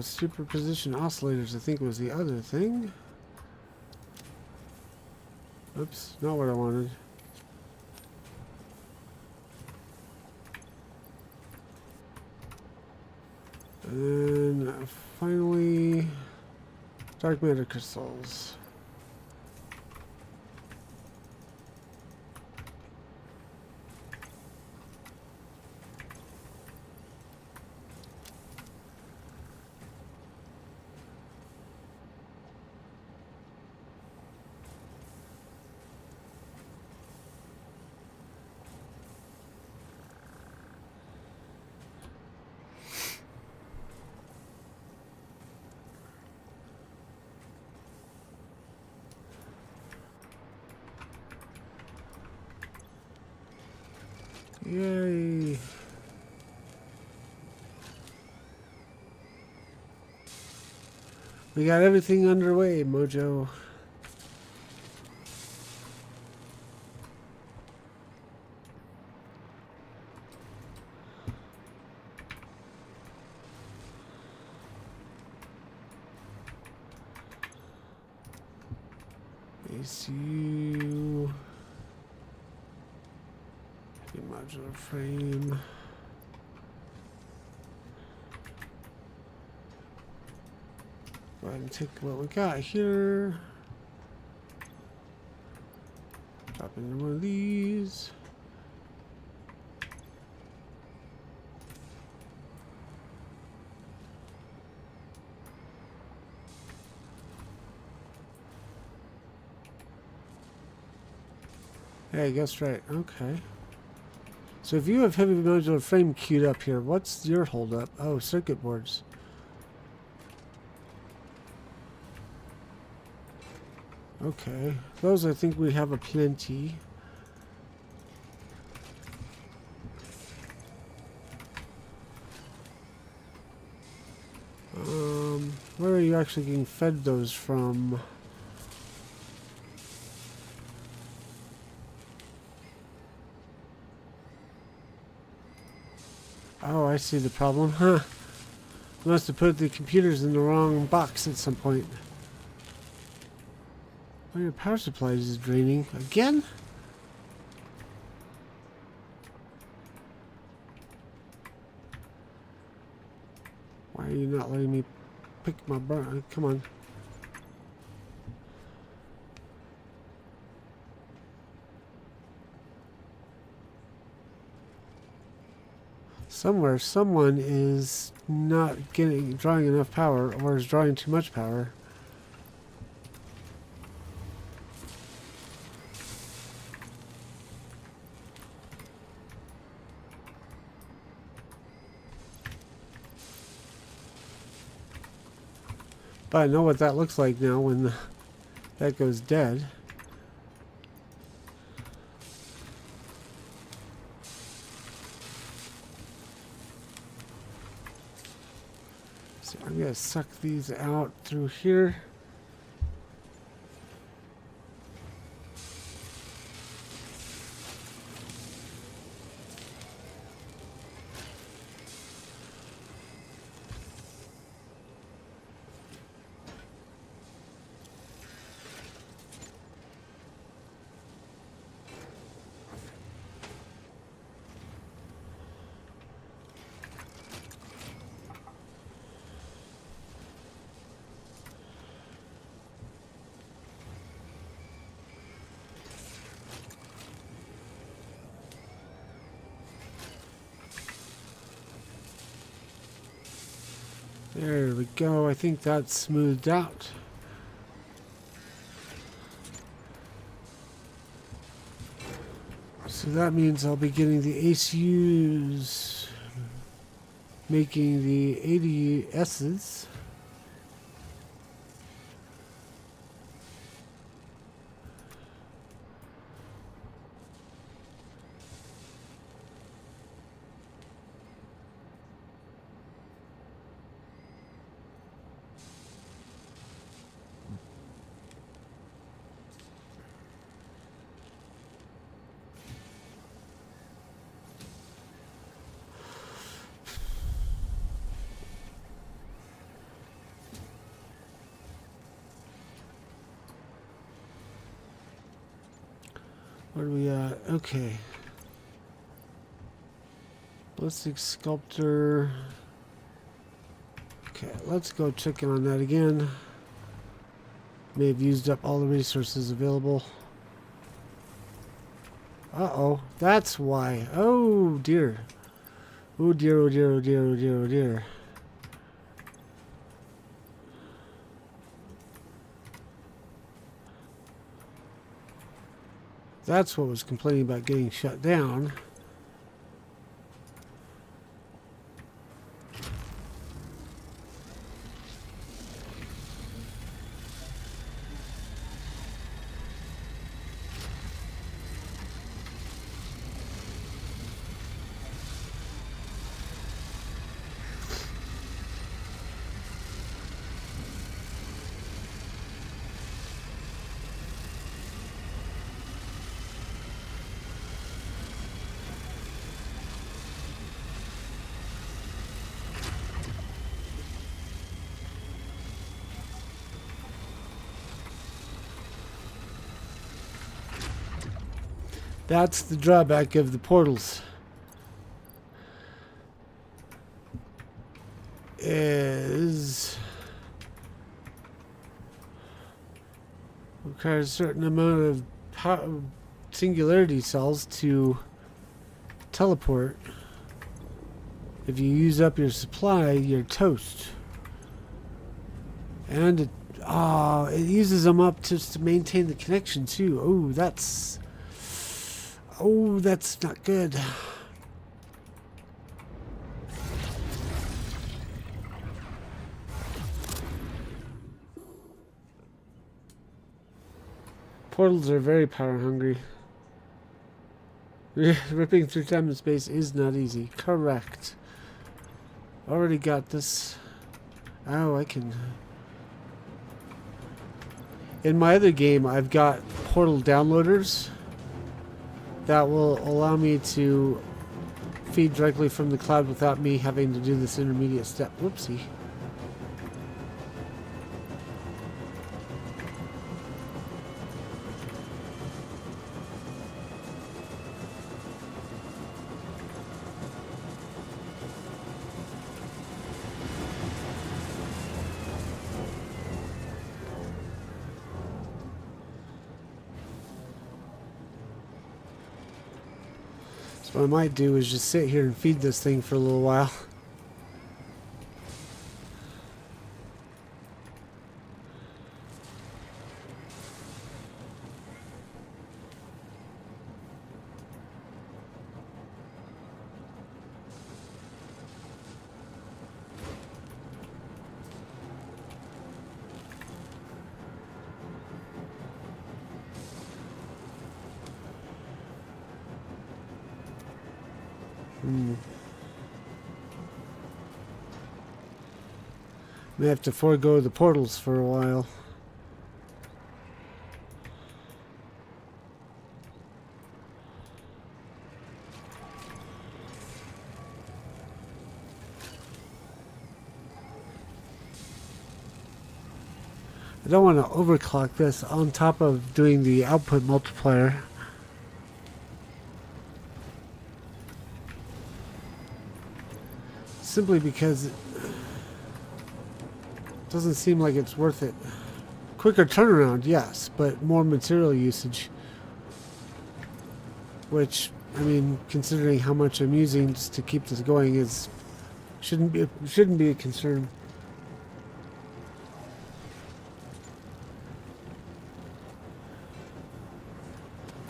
Superposition oscillators, I think, was the other thing. Oops, not what I wanted. And then finally, dark matter crystals. Yay. We got everything underway, Mojo. ACU. Modular frame. Go ahead and take what we got here. Drop into one of these. Hey, I guess right. Okay. So if you have heavy modular frame queued up here, what's your holdup? Oh, circuit boards. Okay. Those I think we have a plenty. Where are you actually getting fed those from? Oh, I see the problem. Huh. Must have put the computers in the wrong box at some point. Oh, your power supply is draining. Again? Why are you not letting me pick my bar? Come on. Somewhere, someone is not drawing enough power, or is drawing too much power. But I know what that looks like now when that goes dead. So I'm going to suck these out through here. There we go. I think that's smoothed out. So that means I'll be getting the ACUs, making the ADSs. Where are we at? Okay. Ballistic Sculptor. Okay, let's go check in on that again. May have used up all the resources available. Uh-oh. That's why. Oh, dear. Oh, dear, oh, dear, oh, dear, oh, dear, oh, dear. That's what was complaining about getting shut down. That's the drawback of the portals. Is requires a certain amount of singularity cells to teleport. If you use up your supply, you're toast. And it uses them up just to maintain the connection too. Oh, that's not good. Portals are very power hungry. Ripping through time and space is not easy. Correct. Already got this. Oh, I can... In my other game, I've got portal downloaders that will allow me to feed directly from the cloud without me having to do this intermediate step. Whoopsie. What I might do is just sit here and feed this thing for a little while. May have to forego the portals for a while. I don't want to overclock this on top of doing the output multiplier. Simply because it doesn't seem like it's worth it. Quicker turnaround, yes, but more material usage. Which, I mean, considering how much I'm using just to keep this going, shouldn't be a concern.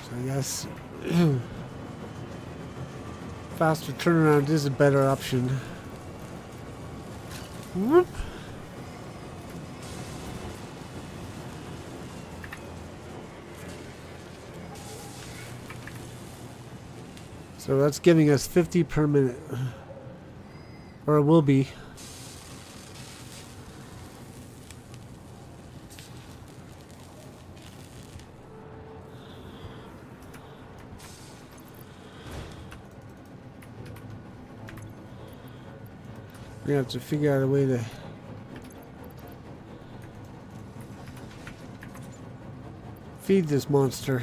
So I guess faster turnaround is a better option. Whoop. So that's giving us 50 per minute. Or it will be. We have to figure out a way to feed this monster.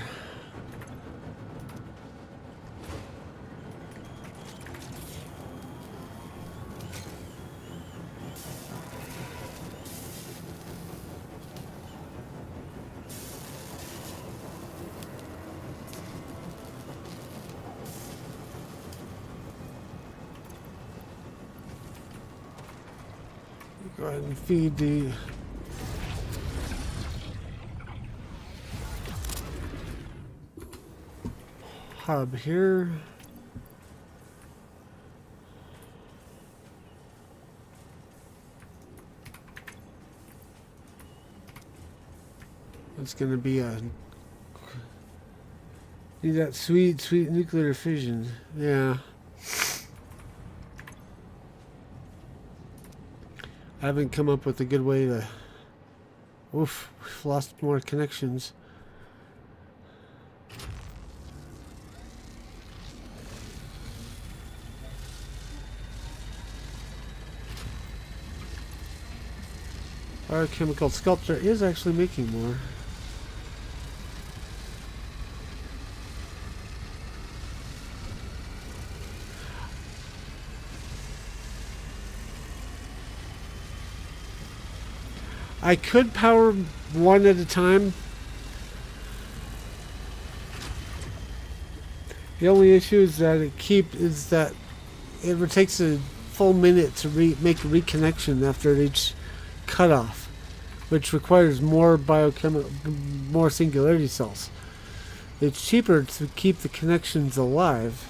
Go ahead and feed the hub here. It's going to be need that sweet nuclear fission. Yeah. I haven't come up with a good way to... Oof, we've lost more connections. Our chemical sculptor is actually making more. I could power one at a time. The only issue is that it takes a full minute to make a reconnection after each cutoff, which requires more singularity cells. It's cheaper to keep the connections alive.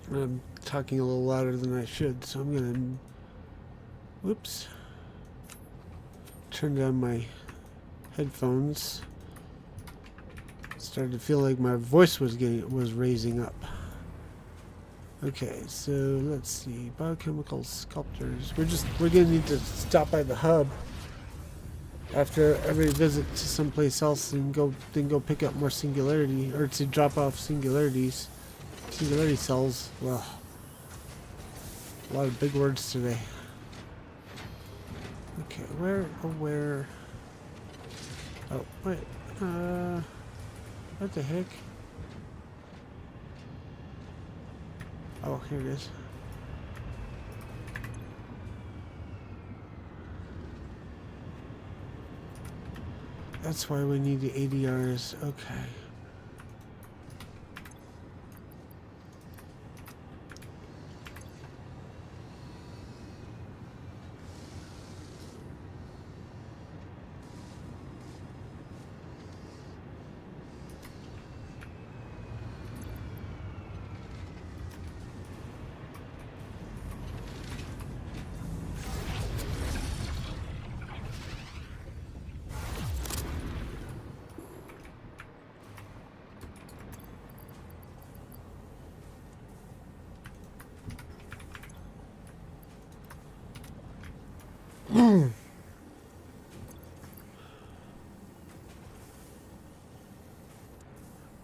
I'm talking a little louder than I should, so I'm gonna, whoops, turn down my headphones. Started to feel like my voice was raising up. Okay, so let's see, biochemical sculptors. We're gonna need to stop by the hub after every visit to someplace else and go pick up more singularity, or to drop off singularity cells. Well, a lot of big words today. Okay, where? Oh, wait. What the heck? Oh, here it is. That's why we need the ADRs. Okay.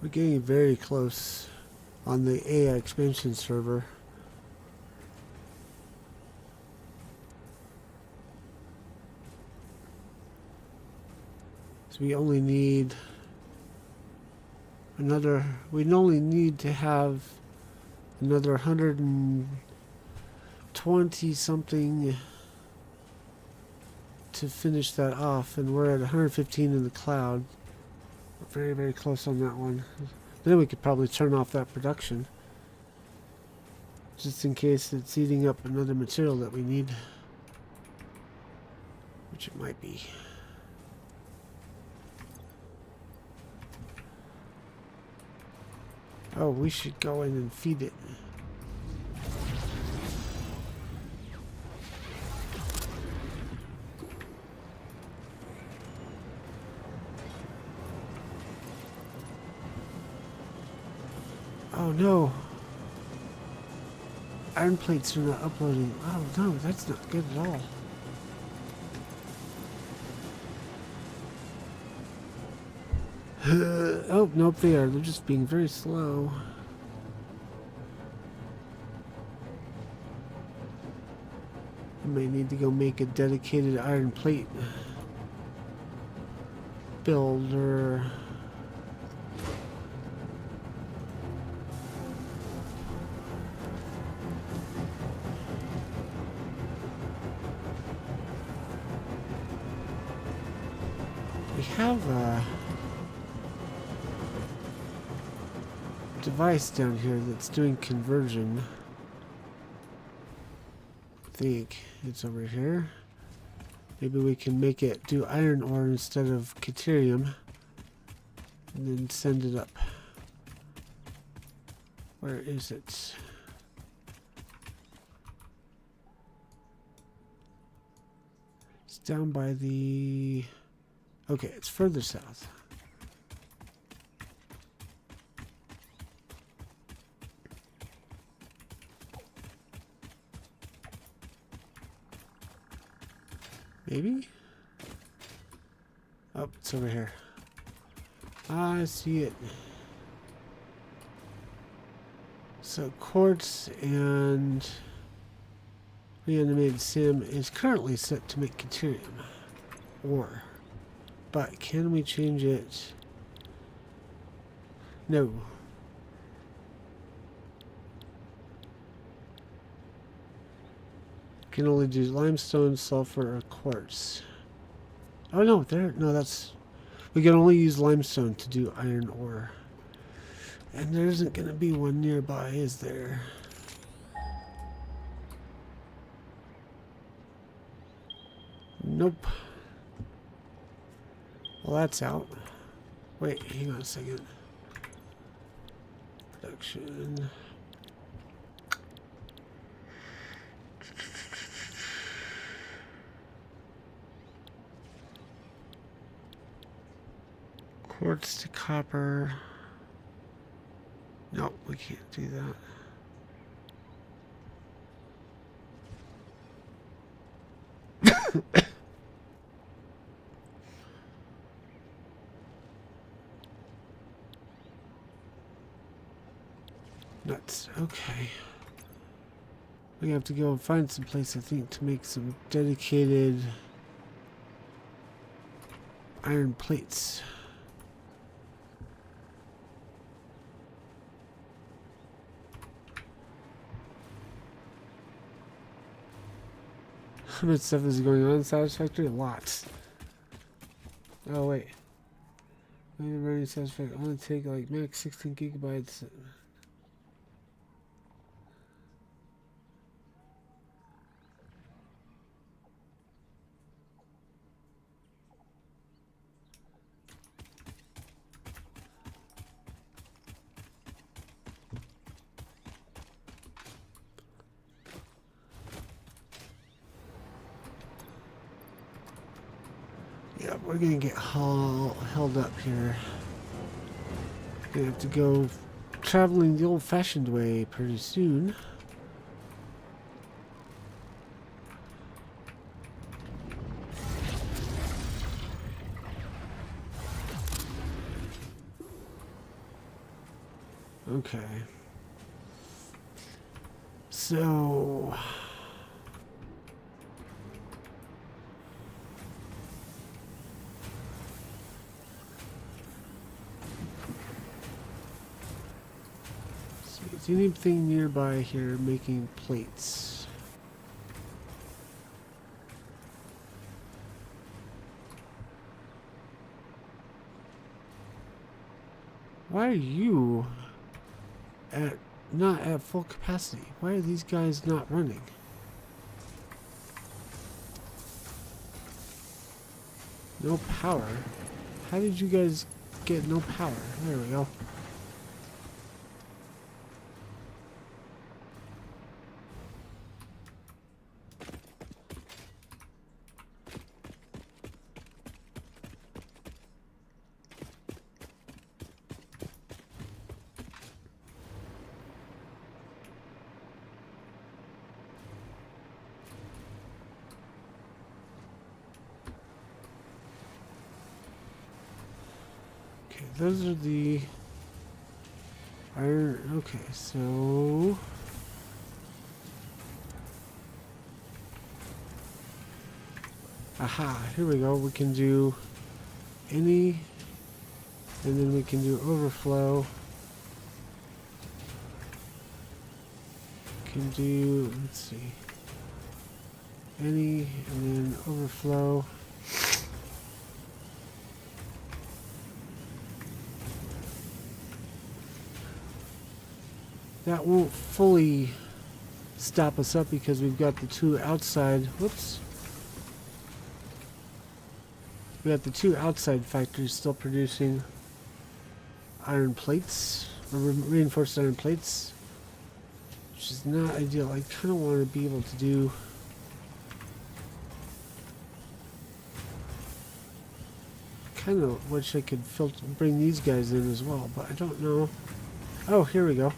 We're getting very close on the AI expansion server. So we only need to have another 120 something to finish that off, and we're at 115 in the cloud. We're very, very close on that one. Then we could probably turn off that production, just in case it's eating up another material that we need, which it might be. Oh, we should go in and feed it. Oh no. Iron plates are not uploading. Oh no, that's not good at all. Oh, nope, they are. They're just being very slow. I may need to go make a dedicated iron plate builder. We have a device down here that's doing conversion. I think it's over here. Maybe we can make it do iron ore instead of deuterium, and then send it up. Where is it? It's down by the... Okay, it's further south. Maybe? Oh, it's over here. I see it. So quartz and reanimated sim is currently set to make deuterium. ore. But can we change it? No. Can only do limestone, sulfur, or quartz. Oh no, that's... We can only use limestone to do iron ore. And there isn't going to be one nearby, is there? Nope. Well, that's out. Wait, hang on a second. Production. Quartz to copper. Nope, we can't do that. Nuts. Okay. We have to go and find some place, I think, to make some dedicated iron plates. How much stuff is going on in Satisfactory? Lots. Oh, wait. Running Satisfactory only take like max 16 gigabytes. Yeah, we're gonna get held up here. Gonna have to go traveling the old-fashioned way pretty soon. Okay. So... is anything nearby here making plates? Why are you not at full capacity? Why are these guys not running? No power? How did you guys get no power? There we go. Those are the iron. Okay, so aha, here we go. We can do any, and then we can do overflow. Can do, let's see, any, and then overflow. That won't fully stop us up because we've got the two outside, whoops. We got the two outside factories still producing iron plates, or reinforced iron plates, which is not ideal. I kind of want to be able to do kind of wish I could bring these guys in as well, but I don't know. Oh, here we go.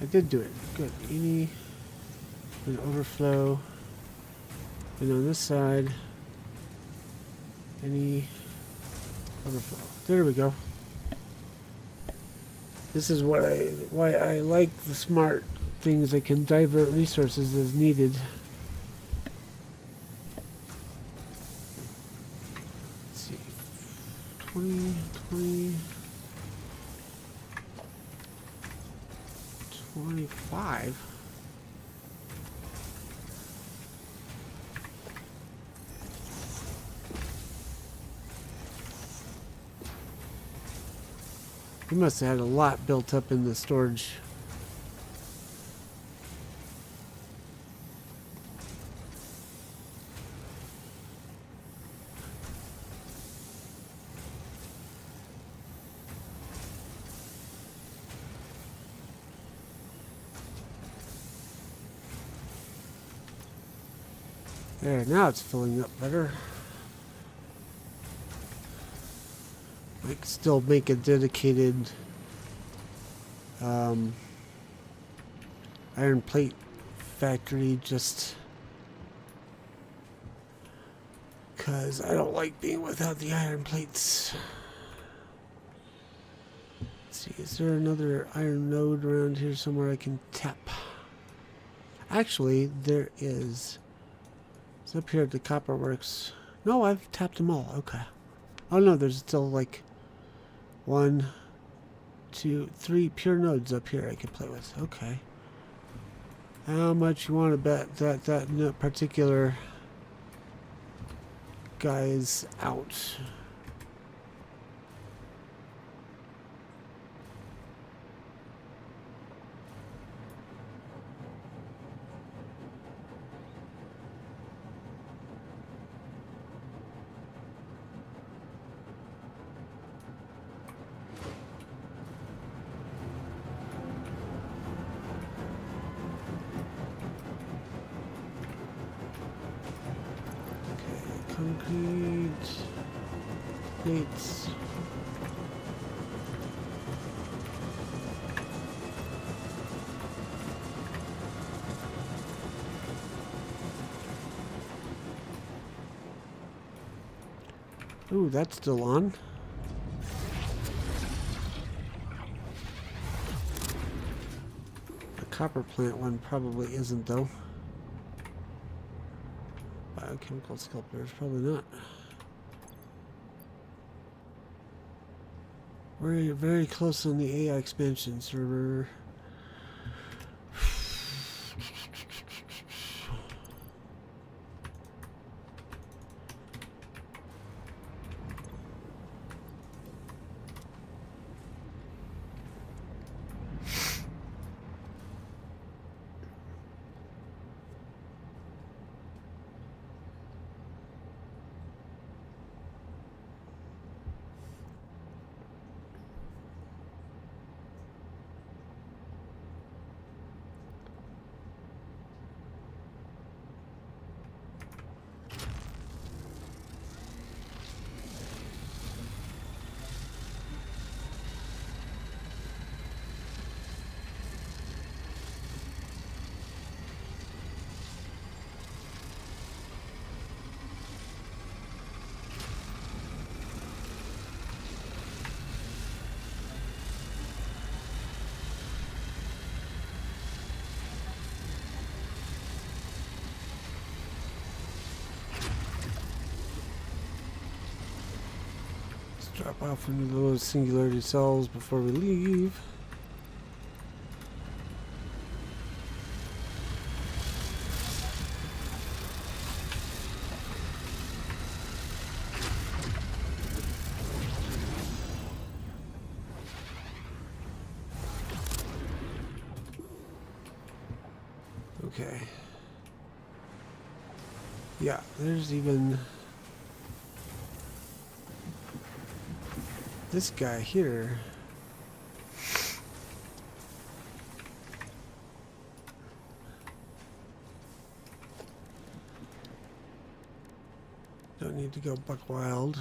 I did do it. Good. Any and overflow. And on this side, any overflow. There we go. This is why I like the smart things that can divert resources as needed. 20, 20, 25. We must have had a lot built up in the storage. There, now it's filling up better. I could still make a dedicated iron plate factory just because I don't like being without the iron plates. Let's see, is there another iron node around here somewhere I can tap? Actually, there is. It's up here at the copper works. No, I've tapped them all. Okay. Oh no, there's still like 1, 2, 3 pure nodes up here I can play with. Okay. How much you want to bet that particular guy is out? Concrete plates. Ooh, that's still on. The copper plant one probably isn't though. Biochemical sculptors, probably not. We're very close on the AI expansion server. Drop off into those singularity cells before we leave. Okay. Yeah, there's even this guy here. Don't need to go buck wild.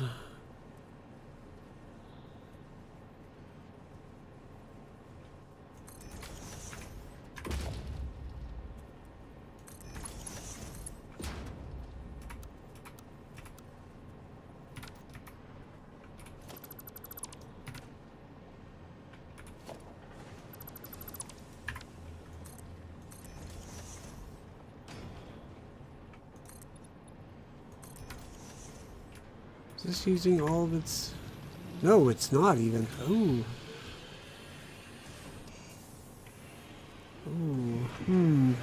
Is this using all of its... No, it's not even. Ooh. Ooh. Hmm.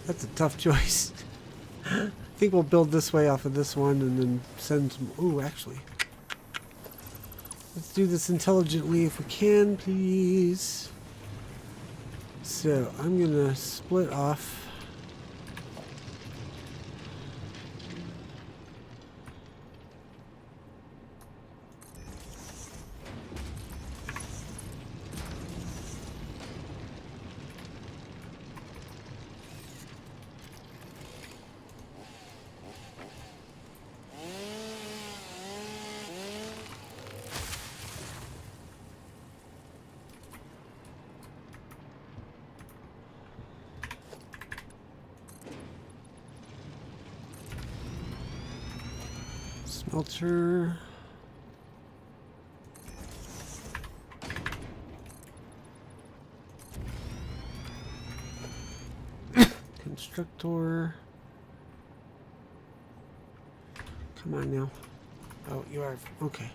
That's a tough choice. I think we'll build this way off of this one and then send some... Ooh, actually. Let's do this intelligently if we can, please. So, I'm going to split off. Smelter. Constructor. Come on now. Oh, you are. Okay.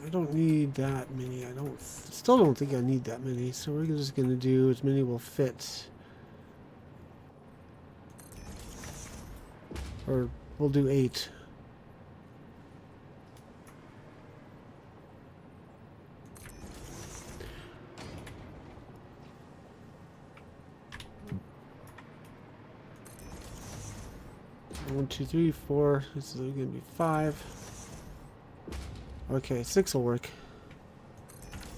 I don't need that many. Still don't think I need that many. So we're just going to do as many will fit. Or we'll do 8. One, 2, 3, 4. This is going to be 5. Okay, 6 will work.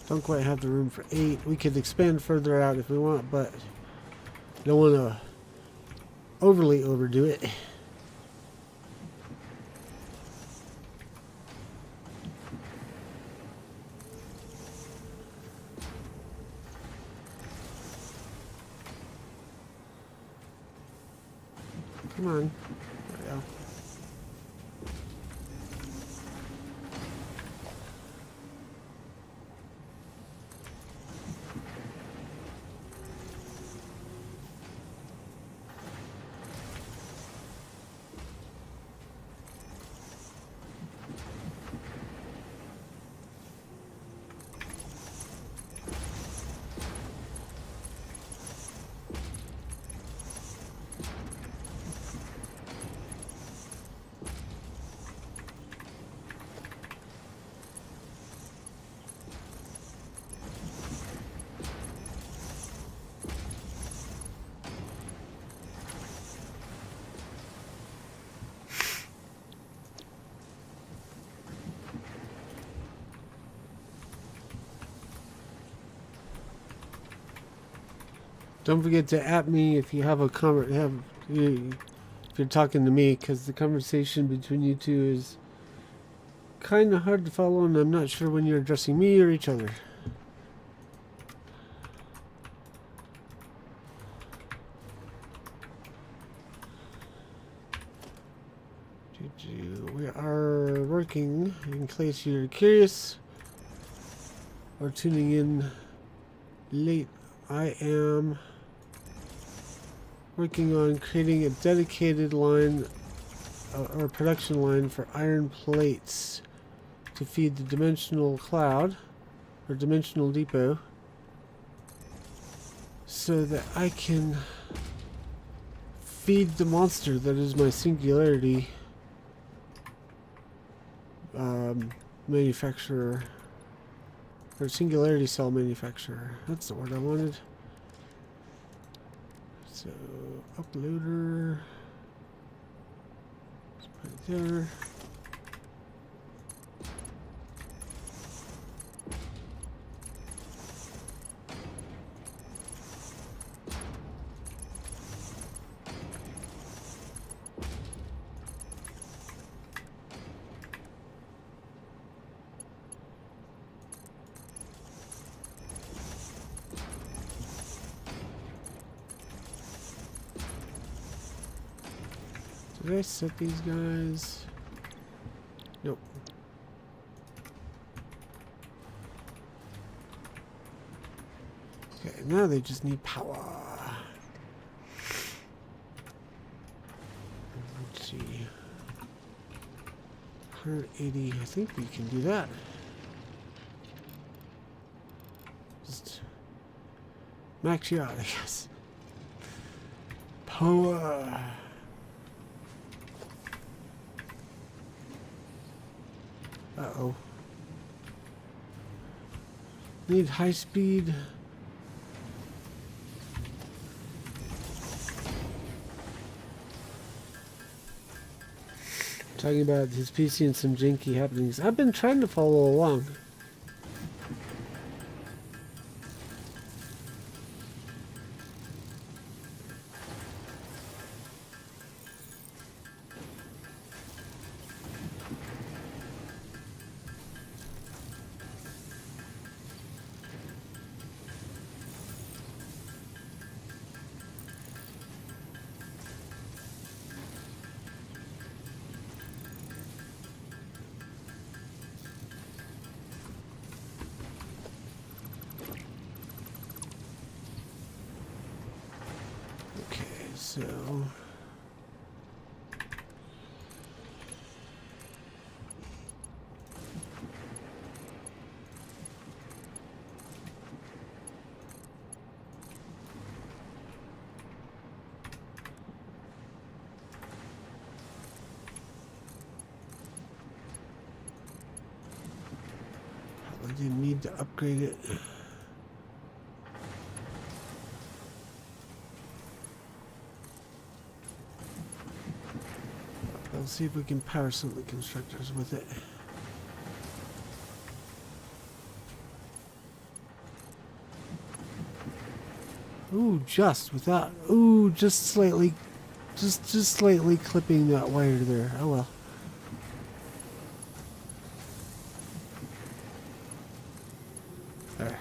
Don't quite have the room for 8. We could expand further out if we want, but don't want to overly overdo it. Come on. There we go. Don't forget to at me if you have a if you're talking to me, because the conversation between you two is kind of hard to follow, and I'm not sure when you're addressing me or each other. We are working, in case you're curious or tuning in late. I am working on creating a dedicated line or production line for iron plates to feed the dimensional cloud or dimensional depot, so that I can feed the monster that is my singularity manufacturer, or singularity cell manufacturer. That's the word I wanted. So uploader, let's put it there. Did I set these guys? Nope. Okay, now they just need power. Let's see. 180. I think we can do that. Just max you out, I guess. Power. Uh-oh. Need high speed. Talking about his PC and some janky happenings. I've been trying to follow along. So I didn't need to upgrade it. Let's see if we can power some of the constructors with it. Ooh, just without. Ooh, just slightly clipping that wire there. Oh well. There.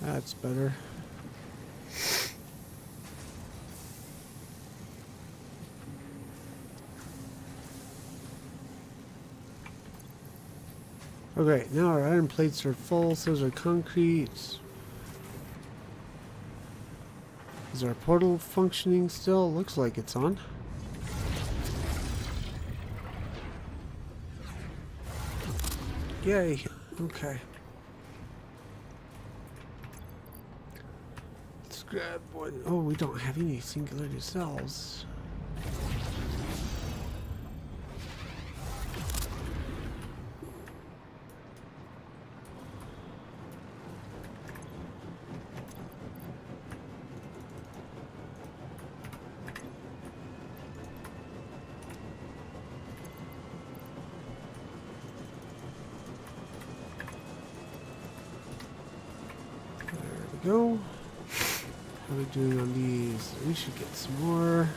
That's better. Okay, now our iron plates are full, so those are concrete. Is our portal functioning still? Looks like it's on. Yay. Okay. Let's grab one. Oh, we don't have any singularity cells. Go. How are we doing on these? We should get some more.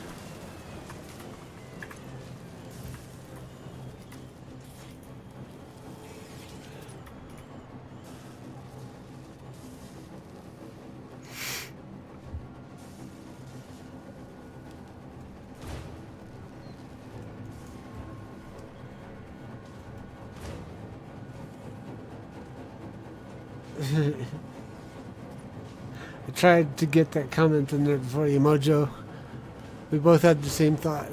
I tried to get that comment in there before you, Mojo. We both had the same thought.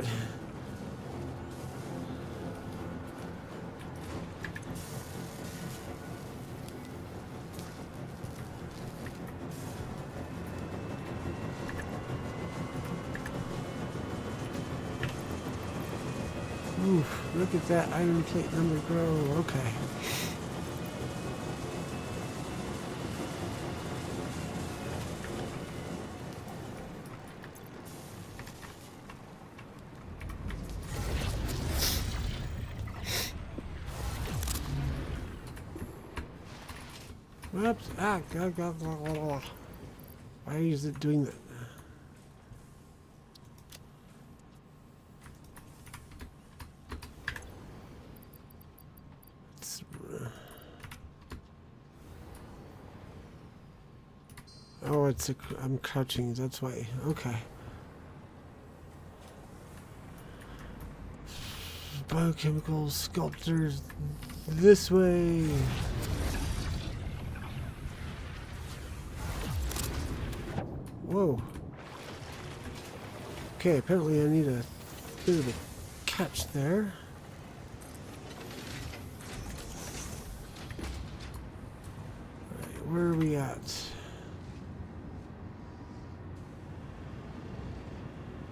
Oof, look at that iron plate number grow. Okay. Whoops. Ah, why is it doing that? Oh, I'm crouching. That's why. Okay. Biochemical sculptors this way. Whoa. Okay, apparently I need a bit of a catch there. Alright, where are we at?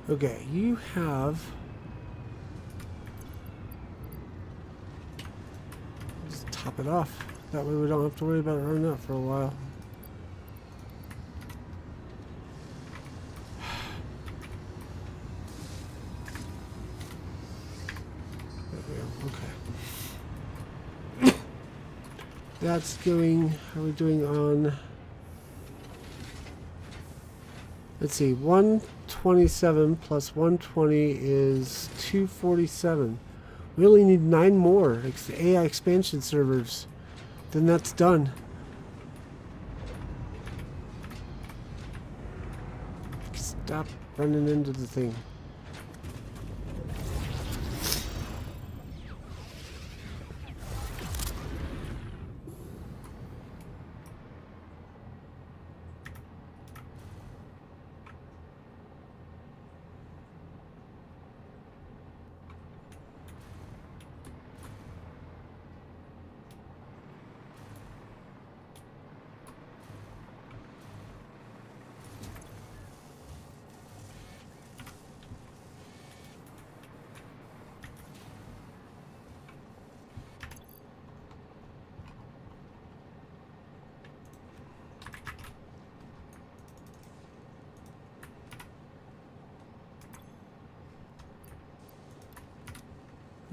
Okay, you have... Just top it off. That way we don't have to worry about it running out for a while. Okay. That's going... How are we doing on... Let's see, 127 plus 120 is 247. We only need 9 more AI expansion servers. Then that's done. Stop running into the thing.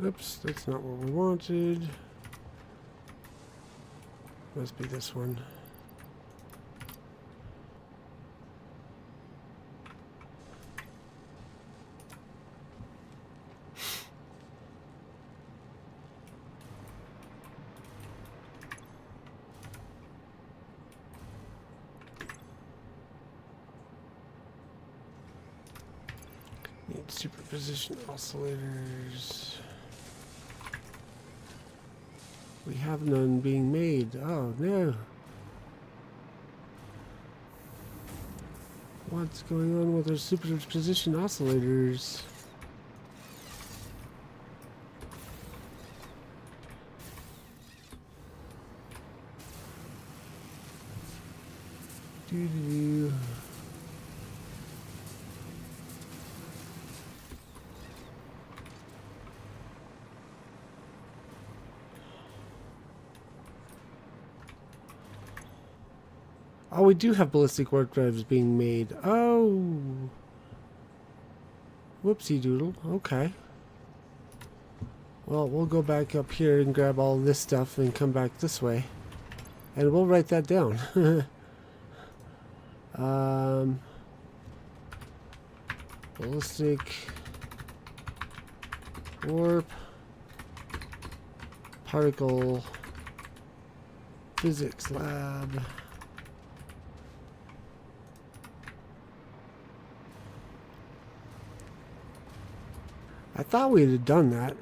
Oops, that's not what we wanted. Must be this one. Need superposition oscillators. We have none being made. Oh no. What's going on with our superposition oscillators? Doo-doo-doo. Oh, we do have ballistic warp drives being made. Oh. Whoopsie doodle. Okay. Well, we'll go back up here and grab all this stuff and come back this way. And we'll write that down. Ballistic warp particle physics lab. I thought we had done that.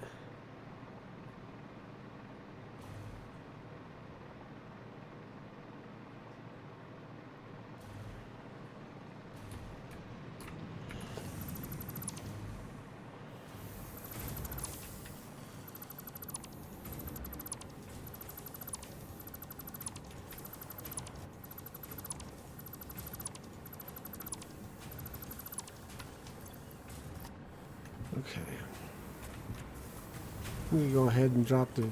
Okay. I'm going to go ahead and drop the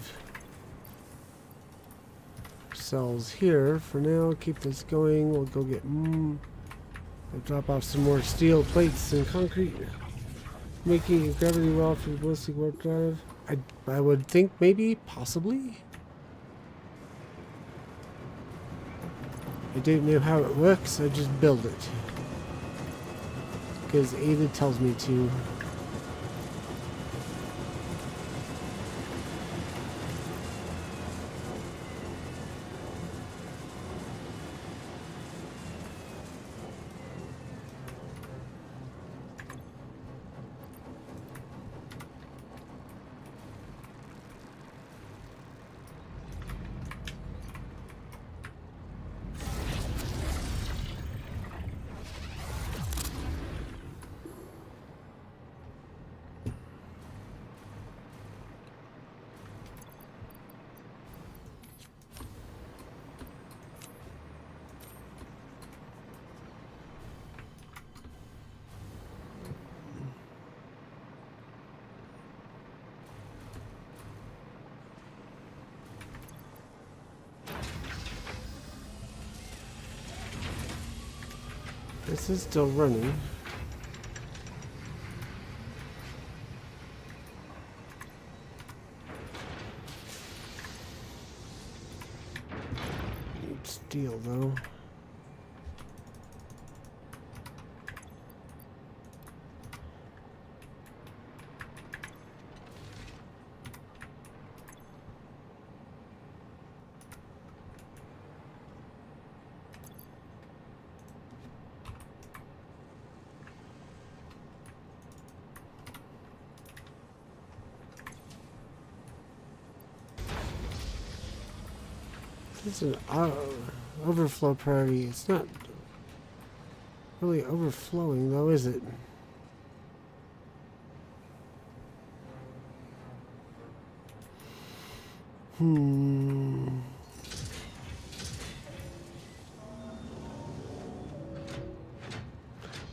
cells here for now. Keep this going. We'll go get... we'll drop off some more steel plates and concrete. Making a gravity well for the ballistic warp drive. I would think maybe, possibly. I don't know how it works. I just build it. Because Ada tells me to. This is still running. Need steel though. It's an overflow priority. It's not really overflowing though, is it?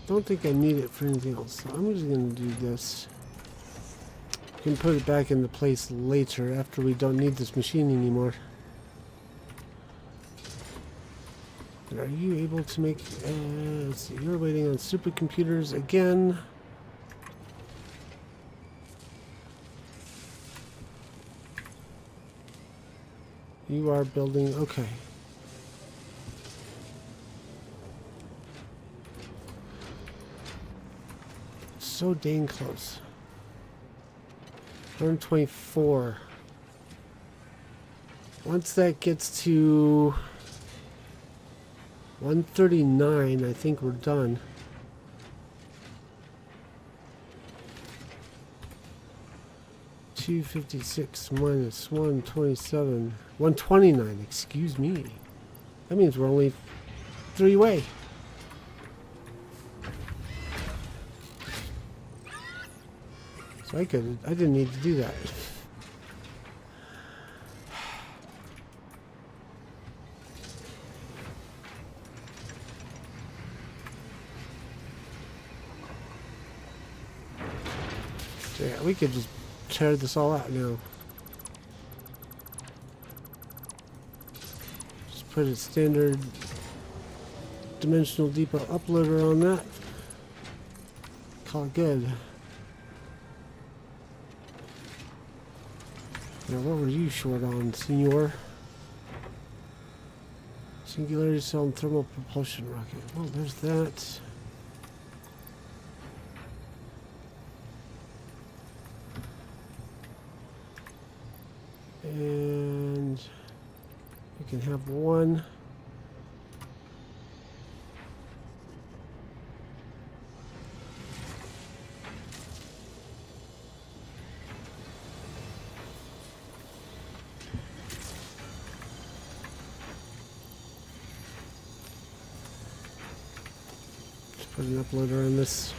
Don't think I need it for anything else, so I'm just gonna do this. We can put it back into place later after we don't need this machine anymore. But are you able to make... let's see, you're waiting on supercomputers again. You are building... okay. So dang close. 124. Once that gets to 139, I think we're done. $256 minus 127. 129, excuse me. That means we're only 3 away. So I didn't need to do that. So yeah, we could just tear this all out now. Just put a standard dimensional depot uploader on that. Call it good. Now, what were you short on, senor? Singularity cell and thermal propulsion rocket. Well, there's that. And you can have one. Put an uploader on this.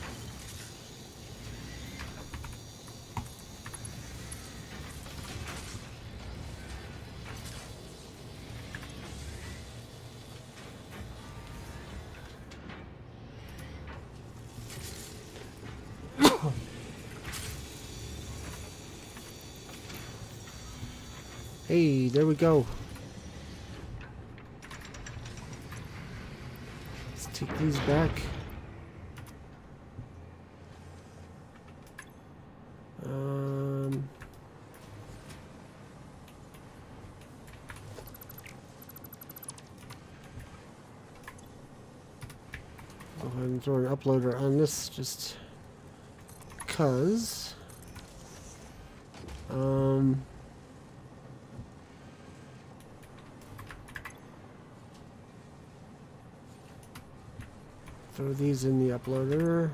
Hey, there we go. Let's take these back. Go ahead and throw an uploader on this just because. Throw these in the uploader.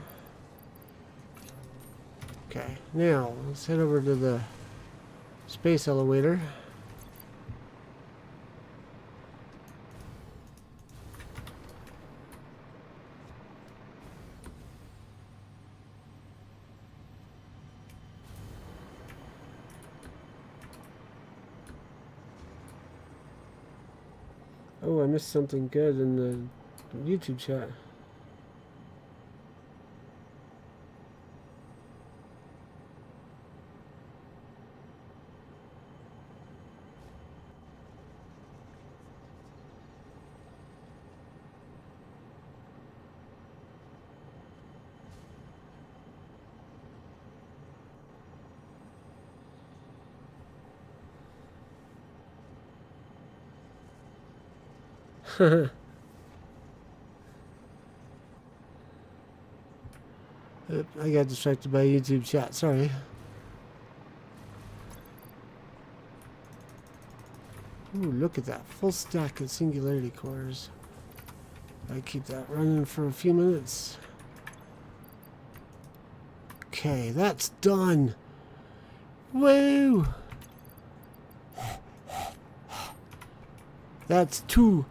Okay, now let's head over to the space elevator. Oh, I missed something good in the YouTube chat. I got distracted by YouTube chat. Sorry. Ooh, look at that. Full stack of singularity cores. I keep that running for a few minutes. Okay, that's done. Woo! That's two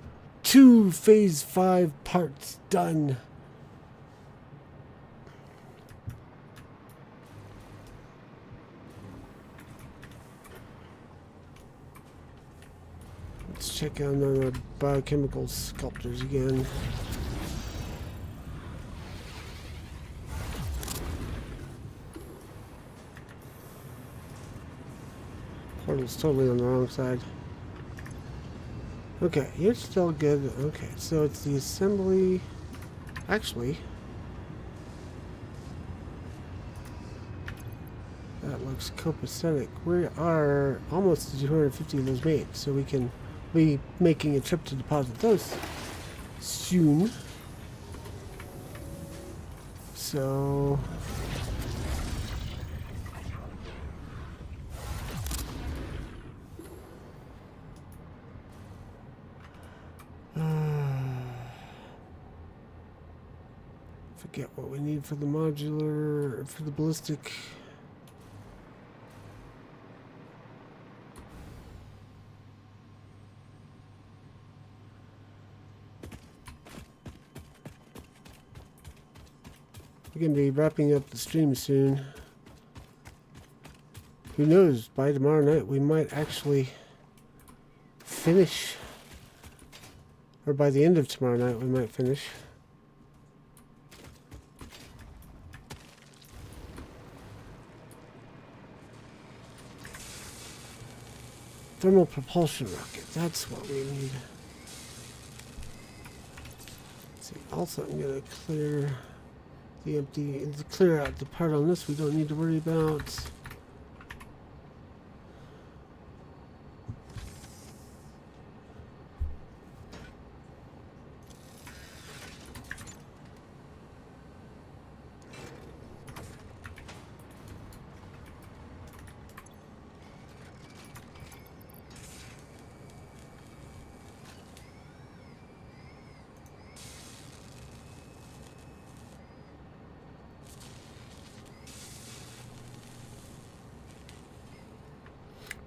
phase 5 parts done. Let's check out on our biochemical sculptors again. Portal's totally on the wrong side. Okay, you're still good. Okay, so it's the assembly. Actually, that looks copacetic. We are almost to 250 of those made, so we can be making a trip to deposit those soon. So forget what we need for the modular, for the ballistic. We're going to be wrapping up the stream soon. Who knows, by tomorrow night we might actually finish. Or by the end of tomorrow night we might finish. Thermal propulsion rocket, that's what we need. Let's see, also I'm going to clear the empty, clear out the part on this we don't need to worry about.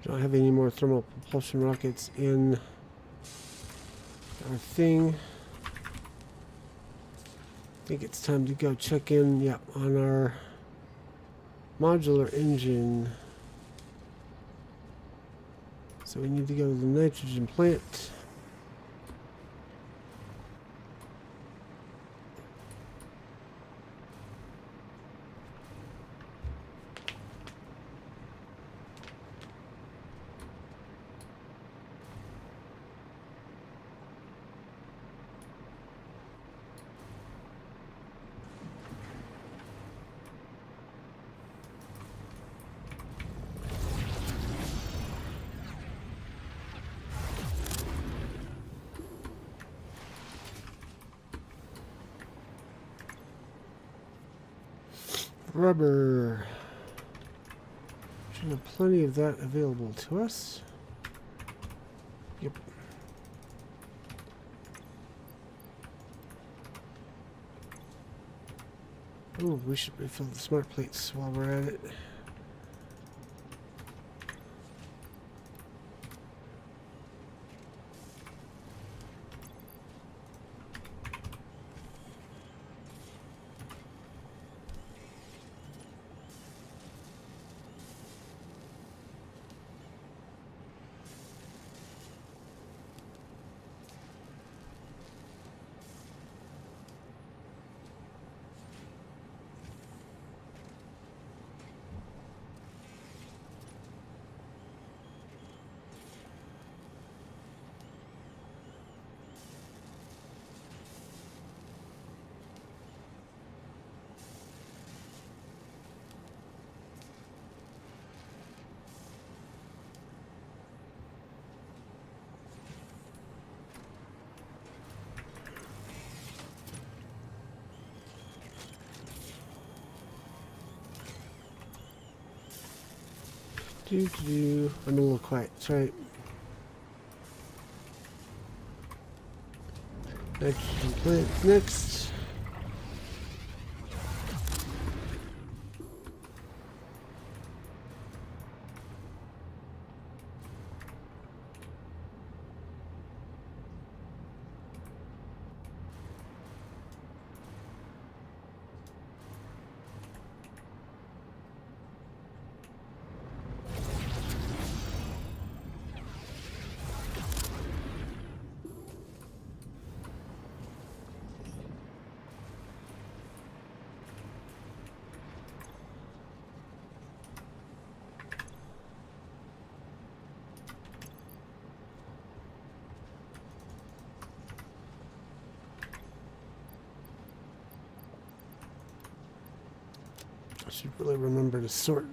Don't have any more thermal propulsion rockets in our thing. I think it's time to go check in, yeah, on our modular engine. So we need to go to the nitrogen plant. Rubber. Should have plenty of that available to us. Yep. Oh, we should refill the smart plates while we're at it. I'm a little quiet. That's right. Nitrogen plants next. I should really remember to sort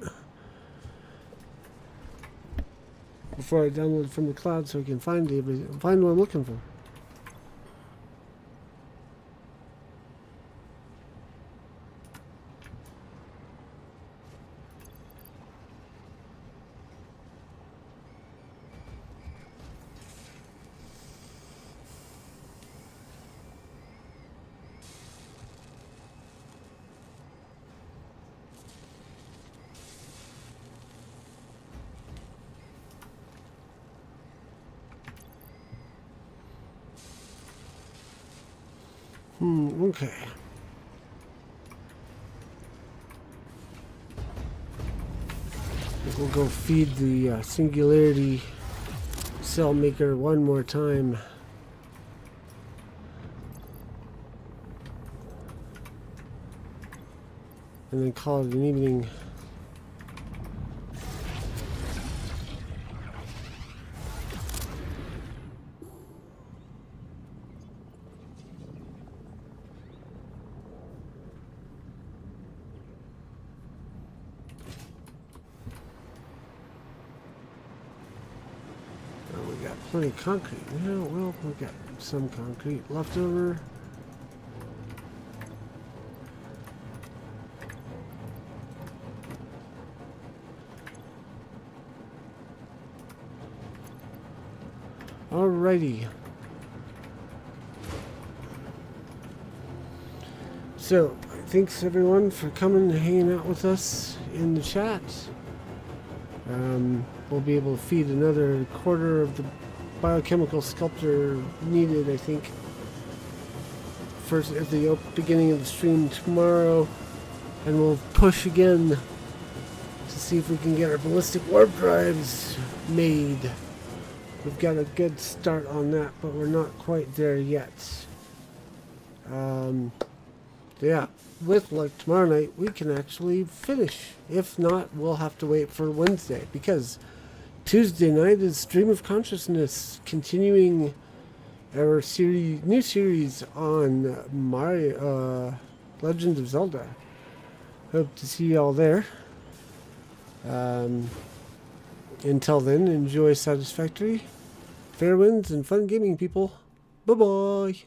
before I download it from the cloud so I can find what I'm looking for. Okay. I think we'll go feed the Singularity cell maker one more time. And then call it an evening. Plenty of concrete. Yeah, well, we got some concrete left over. Alrighty. So, thanks everyone for coming and hanging out with us in the chat. We'll be able to feed another quarter of the biochemical sculptor needed, I think, first at the beginning of the stream tomorrow, and we'll push again to see if we can get our ballistic warp drives made. We've got a good start on that, but we're not quite there yet. Yeah, with luck tomorrow night we can actually finish. If not, we'll have to wait for Wednesday, because Tuesday night is Stream of Consciousness, continuing our new series on Mario, Legend of Zelda. Hope to see y'all there. Until then, enjoy Satisfactory, fair winds, and fun gaming, people. Bye-bye.